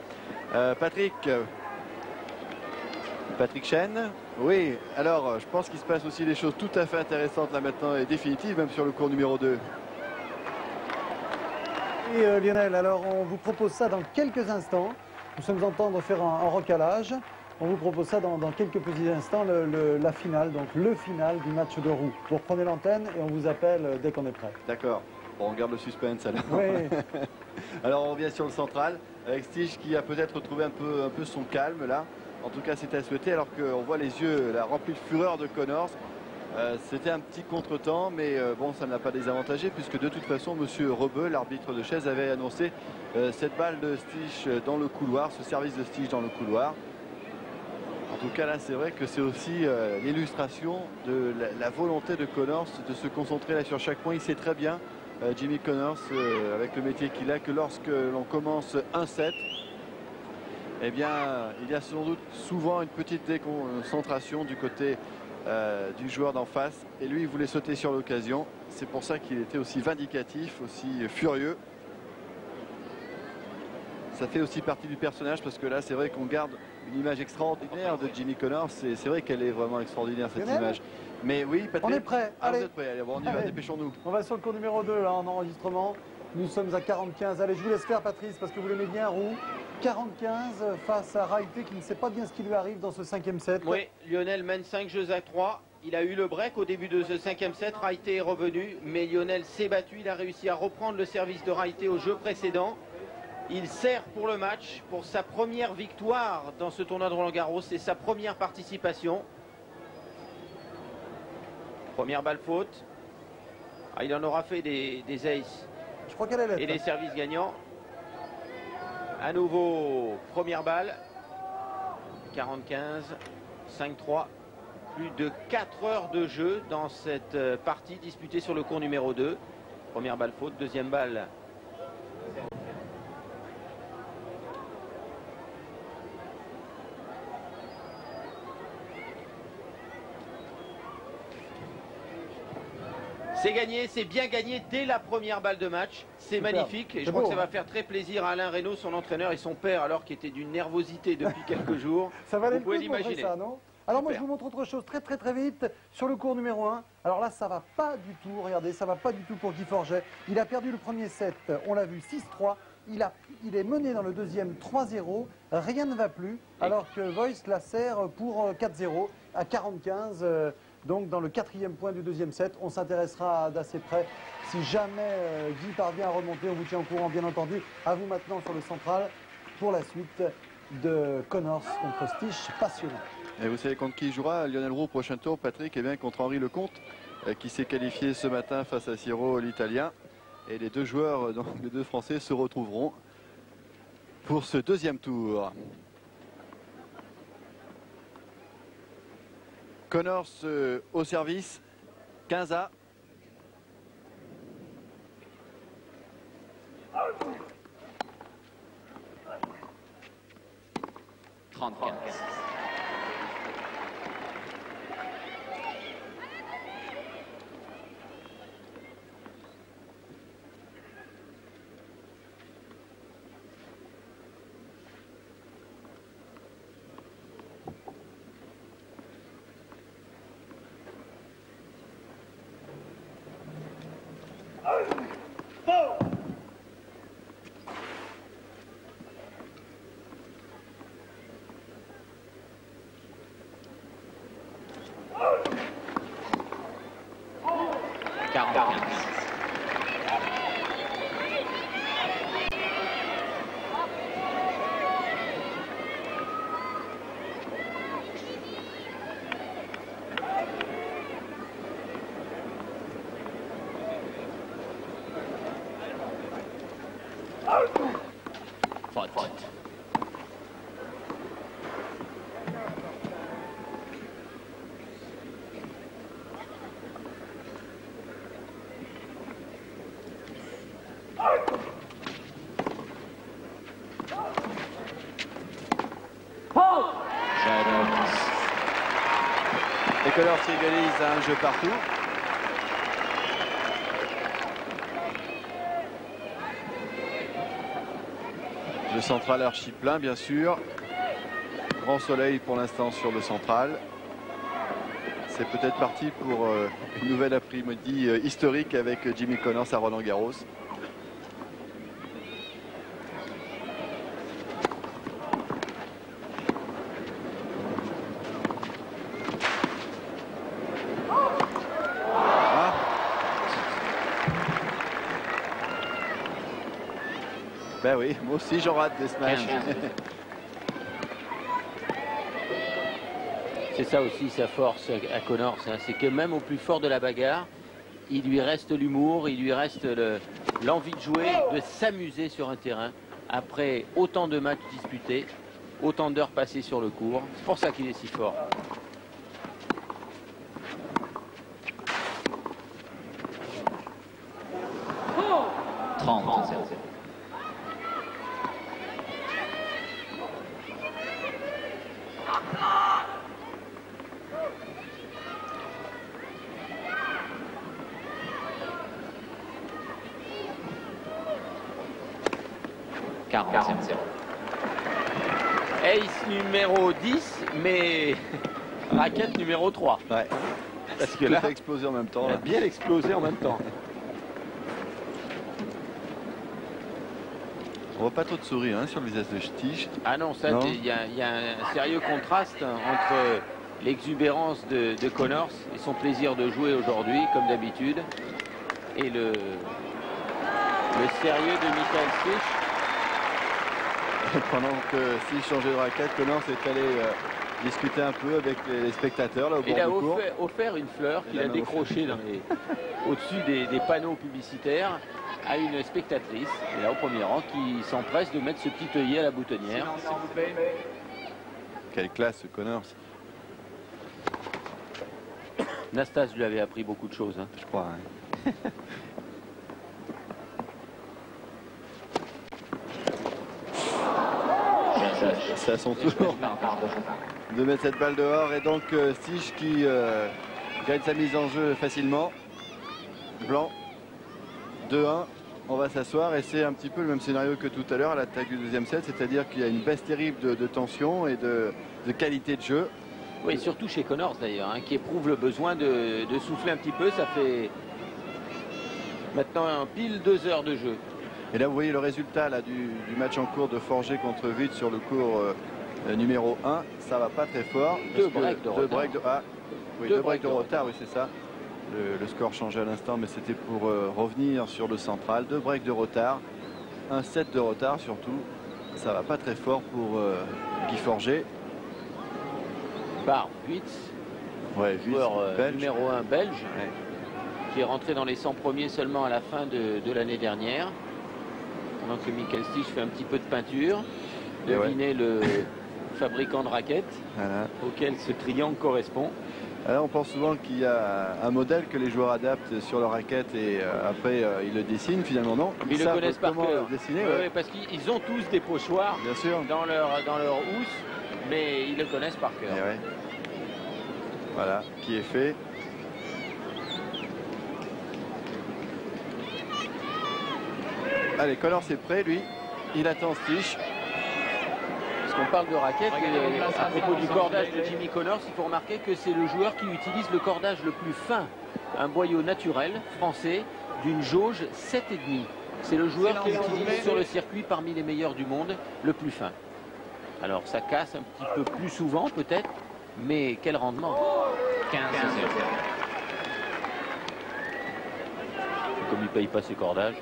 Patrick Chen, oui, alors je pense qu'il se passe aussi des choses tout à fait intéressantes là maintenant et définitives, même sur le cours numéro 2. Et Lionel, alors on vous propose ça dans quelques instants. Nous sommes en train de faire un recalage. On vous propose ça dans quelques petits instants, la finale, donc le final du match de roue. Vous reprenez l'antenne et on vous appelle dès qu'on est prêt. D'accord. Bon, on garde le suspense alors. Oui. Alors on revient sur le central avec Stich qui a peut-être retrouvé un peu son calme là. En tout cas, c'était à souhaiter alors qu'on voit les yeux là, remplis de fureur de Connors. C'était un petit contretemps, mais bon, ça ne l'a pas désavantagé puisque de toute façon, monsieur Rebeu, l'arbitre de chaise, avait annoncé cette balle de Stich dans le couloir, ce service de Stich dans le couloir. En tout cas, là, c'est vrai que c'est aussi l'illustration de la volonté de Connors de se concentrer là sur chaque point. Il sait très bien, Jimmy Connors, avec le métier qu'il a, que lorsque l'on commence un set, eh bien, il y a sans doute souvent une petite déconcentration du côté du joueur d'en face. Et lui, il voulait sauter sur l'occasion. C'est pour ça qu'il était aussi vindicatif, aussi furieux. Ça fait aussi partie du personnage parce que là, c'est vrai qu'on garde une image extraordinaire de Jimmy Connors. C'est vrai qu'elle est vraiment extraordinaire, cette image. Mais oui, Patrick, on est prêt. Allez. Vous êtes prêts. Allez, bon, on y va, dépêchons-nous. On va sur le cours numéro 2 là, en enregistrement. Nous sommes à 40-15. Allez, je vous laisse faire, Patrice, parce que vous l'aimez bien, roue. 40-15 face à Raïté qui ne sait pas bien ce qui lui arrive dans ce 5e set. Oui, Lionel mène 5 jeux à 3. Il a eu le break au début de ce 5e set. Raïté est revenu, mais Lionel s'est battu. Il a réussi à reprendre le service de Raïté au jeu précédent. Il sert pour le match, pour sa première victoire dans ce tournoi de Roland-Garros. C'est sa première participation. Première balle faute. Ah, il en aura fait des aces. Je crois qu'elle est là. Et des services gagnants. À nouveau, première balle. 40-15, 5-3. Plus de 4 heures de jeu dans cette partie disputée sur le court numéro 2. Première balle faute, deuxième balle C'est gagné, c'est bien gagné dès la première balle de match. C'est magnifique et je crois que ça va faire très plaisir à Alain Reynaud, son entraîneur, et son père, alors qui était d'une nervosité depuis quelques jours. Ça valait vous pouvez le coup de montrer l'imaginer. ça, non? Alors moi je Super. vous montre autre chose très vite sur le cours numéro 1. Alors là ça va pas du tout, regardez, ça va pas du tout pour Guy Forget. Il a perdu le premier set, on l'a vu, 6-3. Il est mené dans le deuxième 3-0, rien ne va plus, alors que Voice la sert pour 4-0 à 45. Donc dans le 4e point du deuxième set, on s'intéressera d'assez près. Si jamais Guy parvient à remonter, on vous tient au courant bien entendu. À vous maintenant sur le central pour la suite de Connors contre Stich, passionnant. Et vous savez contre qui il jouera Lionel Roux au prochain tour, Patrick? Eh bien contre Henri Lecomte, qui s'est qualifié ce matin face à Siro, l'Italien. Et les deux joueurs, donc les deux Français, se retrouveront pour ce deuxième tour. Connors au service, 15-A. Et Connors égalise à un jeu partout. Le central archi plein, bien sûr. Grand soleil pour l'instant sur le central. C'est peut-être parti pour une nouvelle après-midi historique avec Jimmy Connors à Roland-Garros. Ben oui, moi aussi j'en rate des smash. C'est ça aussi sa force à Connors, hein, c'est que même au plus fort de la bagarre, il lui reste l'humour, il lui reste l'envie de jouer, de s'amuser sur un terrain. Après autant de matchs disputés, autant d'heures passées sur le court, c'est pour ça qu'il est si fort. Ace numéro 10, mais raquette numéro 3. Ouais. Parce que Tout là, a explosé en même temps. elle a Là. bien explosé en même temps. On voit pas trop de souris hein, sur le visage de Stich. Ah non, ça, il y a un sérieux contraste entre l'exubérance de Connors et son plaisir de jouer aujourd'hui, comme d'habitude, et le sérieux de Michael Stich. Pendant que Stich changeait de raquette, Connors est allé discuter un peu avec les spectateurs là, au bord Il a du court. offert une fleur qu'il a décrochée au-dessus des panneaux publicitaires à une spectatrice, et là au premier rang, qui s'empresse de mettre ce petit œillet à la boutonnière. Quelle classe ce Connors, Nastas lui avait appris beaucoup de choses. Hein. je crois. Hein. C'est à son tour de mettre cette balle dehors et donc Stich qui gagne sa mise en jeu facilement. blanc. 2-1. On va s'asseoir et c'est un petit peu le même scénario que tout à l'heure à l'attaque du deuxième set, c'est-à-dire qu'il y a une baisse terrible de tension et de qualité de jeu. Oui, surtout chez Connors d'ailleurs, hein, qui éprouve le besoin de souffler un petit peu. Ça fait maintenant pile 2 heures de jeu. Et là, vous voyez le résultat là, du match en cours de Forget contre Witt sur le cours numéro 1. Ça va pas très fort. Deux breaks de retard. Deux breaks de retard, oui, c'est ça. Le score changeait à l'instant, mais c'était pour revenir sur le central. 2 breaks de retard. Un set de retard surtout. Ça va pas très fort pour Guy Forget. Par Witt, joueur numéro 1 belge, ouais, qui est rentré dans les 100 premiers seulement à la fin de l'année dernière. Pendant que Michael Stich fait un petit peu de peinture. Devinez le fabricant de raquettes auquel ce triangle correspond. Alors on pense souvent qu'il y a un modèle que les joueurs adaptent sur leur raquette et après ils le dessinent. Finalement non. Ils le connaissent par cœur. Dessiner, ouais, parce qu'ils ont tous des pochoirs bien sûr dans leur housse, mais ils le connaissent par cœur. Ouais. Voilà, qui est fait. Allez, Connors est prêt, lui. Il attend Stich. On parle de raquette et à propos du cordage de Jimmy Connors, il faut remarquer que c'est le joueur qui utilise le cordage le plus fin, un boyau naturel français d'une jauge 7,5. C'est le joueur qui utilise sur le circuit parmi les meilleurs du monde le plus fin. Alors ça casse un petit peu plus souvent peut-être, mais quel rendement. 15-0. Comme il ne paye pas ses cordages.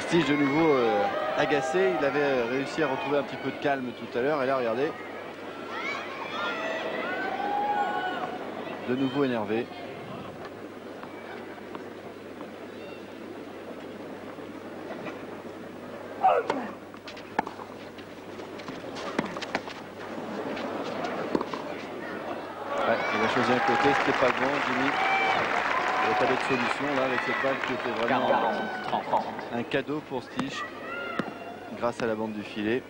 Stich de nouveau agacé, il avait réussi à retrouver un petit peu de calme tout à l'heure et là regardez, de nouveau énervé. Ouais, il a choisi un côté, c'était pas bon, Jimmy. Il n'y a pas d'autre solution là avec cette balle qui était vraiment un cadeau pour Stich grâce à la bande du filet.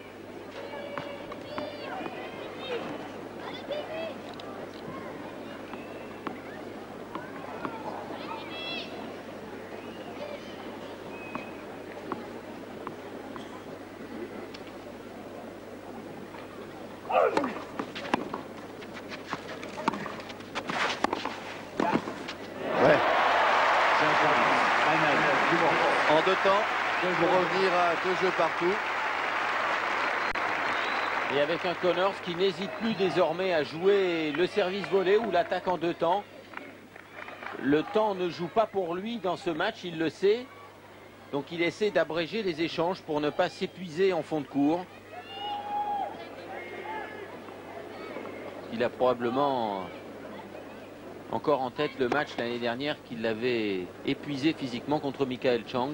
En 2 temps, pour revenir à 2 jeux partout. Et avec un Connors qui n'hésite plus désormais à jouer le service volé ou l'attaque en 2 temps. Le temps ne joue pas pour lui dans ce match, il le sait. Donc il essaie d'abréger les échanges pour ne pas s'épuiser en fond de cours. Il a probablement encore en tête le match l'année dernière qu'il l'avait épuisé physiquement contre Michael Chang.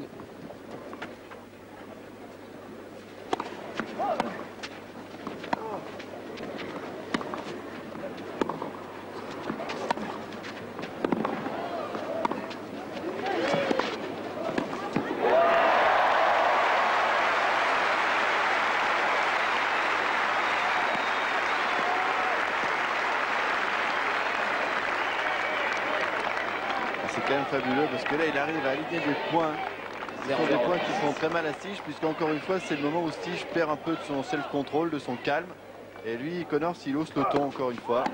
C'est quand même fabuleux parce que là il arrive à aligner des points. Ce sont des points qui font très mal à Stich, puisqu'encore une fois c'est le moment où Stich perd un peu de son self-control, de son calme. Et lui, Connors, il hausse le ton encore une fois.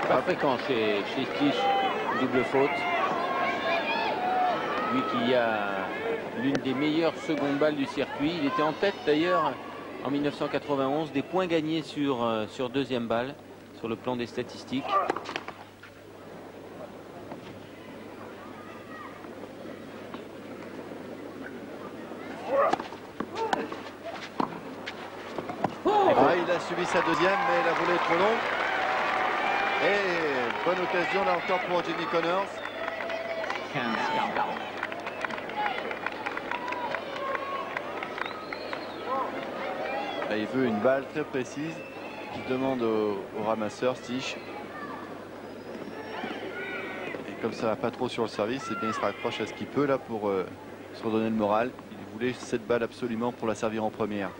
Pas fréquent chez Stich, double faute. Lui qui a l'une des meilleures secondes balles du circuit. Il était en tête d'ailleurs en 1991 des points gagnés sur deuxième balle sur le plan des statistiques. Ah, il a subi sa deuxième, mais la volée est trop longue. Et bonne occasion là encore pour Jimmy Connors. Là, il veut une balle très précise qu'il demande au ramasseur Stich. Et comme ça va pas trop sur le service, eh bien, il se raccroche à ce qu'il peut là pour se redonner le moral. Il voulait cette balle absolument pour la servir en première.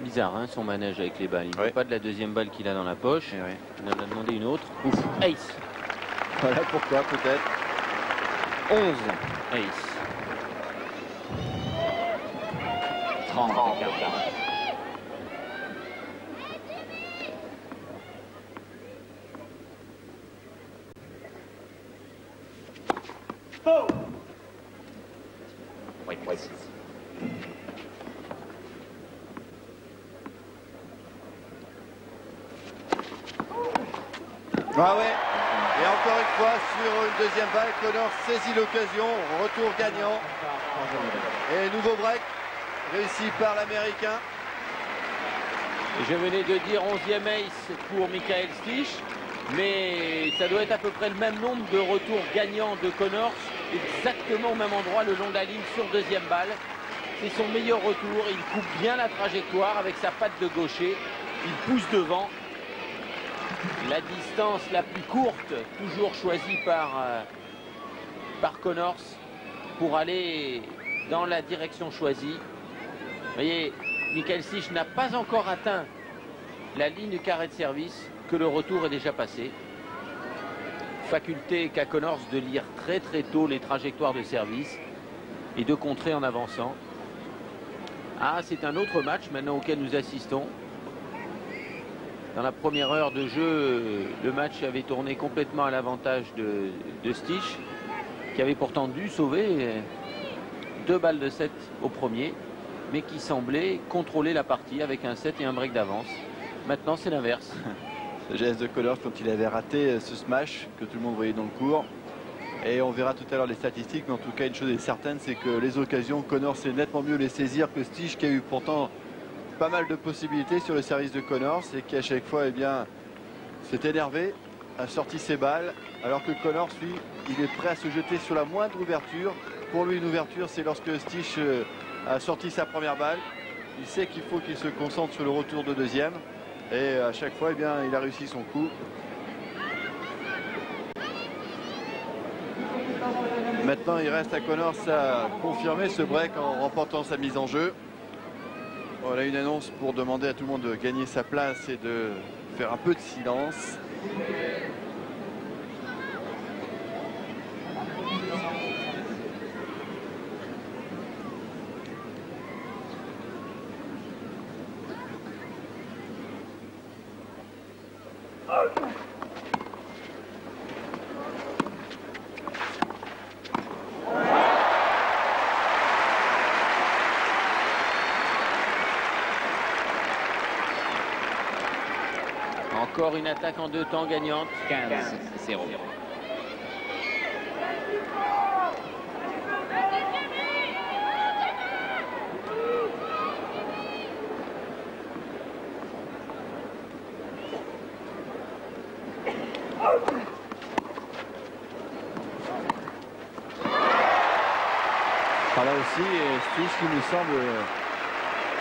Bizarre hein, son manège avec les balles. Il ne veut pas de la deuxième balle qu'il a dans la poche. Il en a demandé une autre. Ouf, ace. Voilà pourquoi peut-être. 11 ace. 30. Ah ouais. Et encore une fois sur une deuxième balle, Connors saisit l'occasion, retour gagnant. Et nouveau break réussi par l'Américain. Je venais de dire 11e ace pour Michael Stich, mais ça doit être à peu près le même nombre de retours gagnants de Connors, exactement au même endroit le long de la ligne sur deuxième balle. C'est son meilleur retour, il coupe bien la trajectoire avec sa patte de gaucher, il pousse devant. La distance la plus courte, toujours choisie par Connors pour aller dans la direction choisie. Vous voyez, Michael Stich n'a pas encore atteint la ligne du carré de service, que le retour est déjà passé. Faculté qu'a Connors de lire très très tôt les trajectoires de service et de contrer en avançant. Ah, c'est un autre match maintenant auquel nous assistons. Dans la première heure de jeu, le match avait tourné complètement à l'avantage de Stich, qui avait pourtant dû sauver 2 balles de 7 au premier, mais qui semblait contrôler la partie avec un 7 et un break d'avance. Maintenant, c'est l'inverse. Ce geste de Connors quand il avait raté ce smash que tout le monde voyait dans le cours. Et on verra tout à l'heure les statistiques, mais en tout cas, une chose est certaine, c'est que les occasions, Connors sait nettement mieux les saisir que Stich, qui a eu pourtant pas mal de possibilités sur le service de Connors et qui à chaque fois eh bien s'est énervé, a sorti ses balles, alors que Connors lui il est prêt à se jeter sur la moindre ouverture. Pour lui une ouverture c'est lorsque Stich a sorti sa première balle. Il sait qu'il faut qu'il se concentre sur le retour de deuxième et à chaque fois eh bien il a réussi son coup. Maintenant il reste à Connors à confirmer ce break en remportant sa mise en jeu. Voilà une annonce pour demander à tout le monde de gagner sa place et de faire un peu de silence. Encore une attaque en 2 temps gagnante. 15-0. Là aussi, Stich qui me semble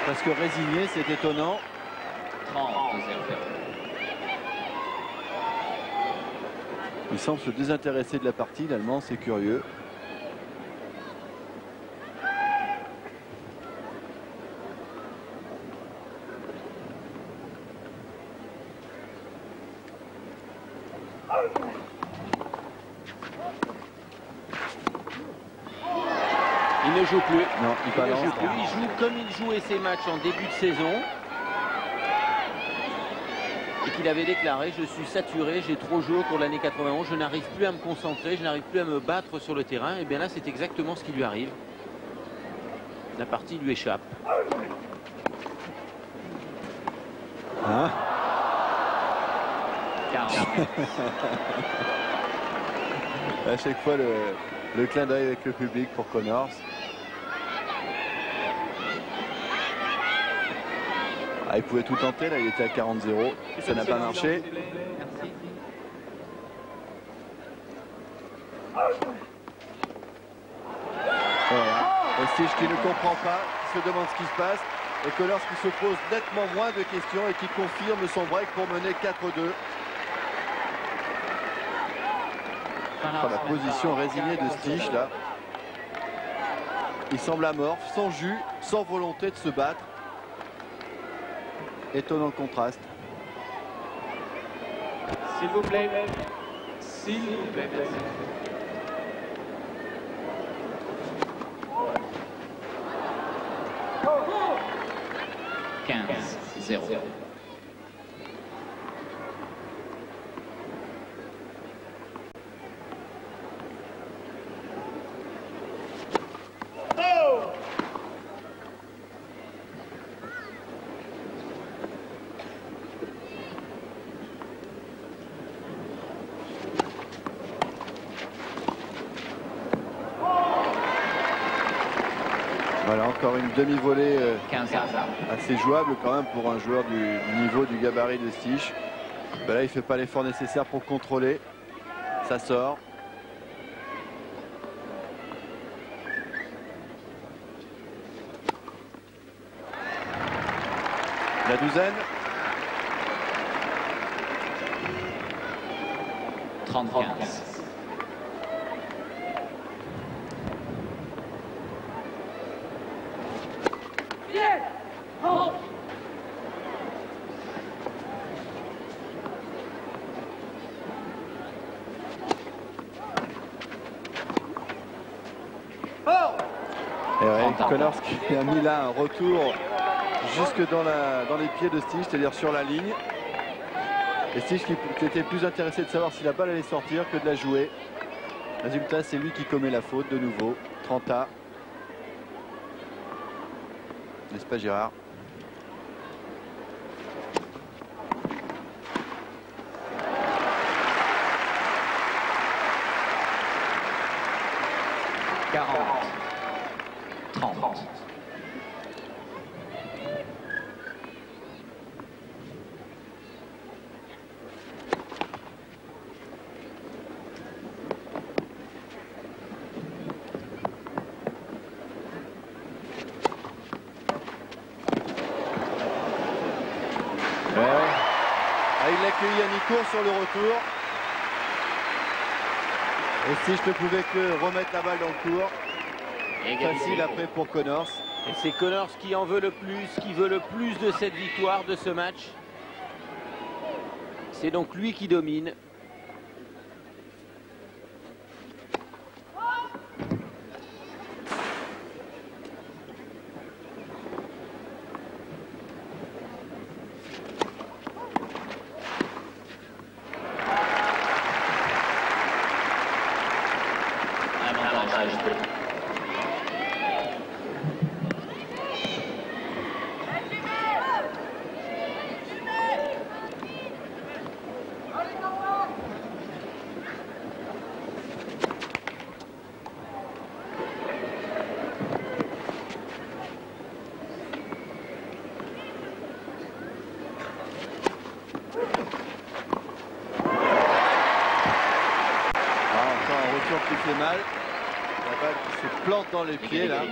presque résigné, c'est étonnant. 30-0. Il semble se désintéresser de la partie, l'Allemand, c'est curieux. Il ne joue plus. Non, il Il ne balance. joue plus. Il joue comme il jouait ses matchs en début de saison. Et qu'il avait déclaré: je suis saturé, j'ai trop joué pour l'année 91, je n'arrive plus à me concentrer, je n'arrive plus à me battre sur le terrain. Et bien là, c'est exactement ce qui lui arrive. La partie lui échappe. Hein? 40. À chaque fois, le clin d'œil avec le public pour Connors. Ah, il pouvait tout tenter, là il était à 40-0, ça n'a pas marché. Merci. Voilà. Et Stich qui ne comprend pas, qui se demande ce qui se passe. Et Connors qui se pose nettement moins de questions et qui confirme son break pour mener 4-2. La position résignée de Stich là. Il semble amorphe, sans jus, sans volonté de se battre. Étonnant contraste. S'il vous plaît. S'il vous plaît. Merci. « 15-0. » Voilà encore une demi-volée 15-0. assez jouable quand même pour un joueur du niveau du gabarit de Stich. Ben là il fait pas l'effort nécessaire pour contrôler. Ça sort. La douzaine. 30-15. Et ouais, Connors qui a mis là un retour jusque dans les pieds de Stich, c'est-à-dire sur la ligne. Et Stich qui était plus intéressé de savoir si la balle allait sortir que de la jouer. Résultat, c'est lui qui commet la faute de nouveau. 30-A. N'est-ce pas, Gérard? Il accueille Yannick Court sur le retour. Et Stich ne pouvait que remettre la balle dans le court. Facile après pour Connors. Et c'est Connors qui en veut le plus, qui veut le plus de cette victoire, de ce match. C'est donc lui qui domine. Qui fait mal, la balle qui se plante dans les pieds là.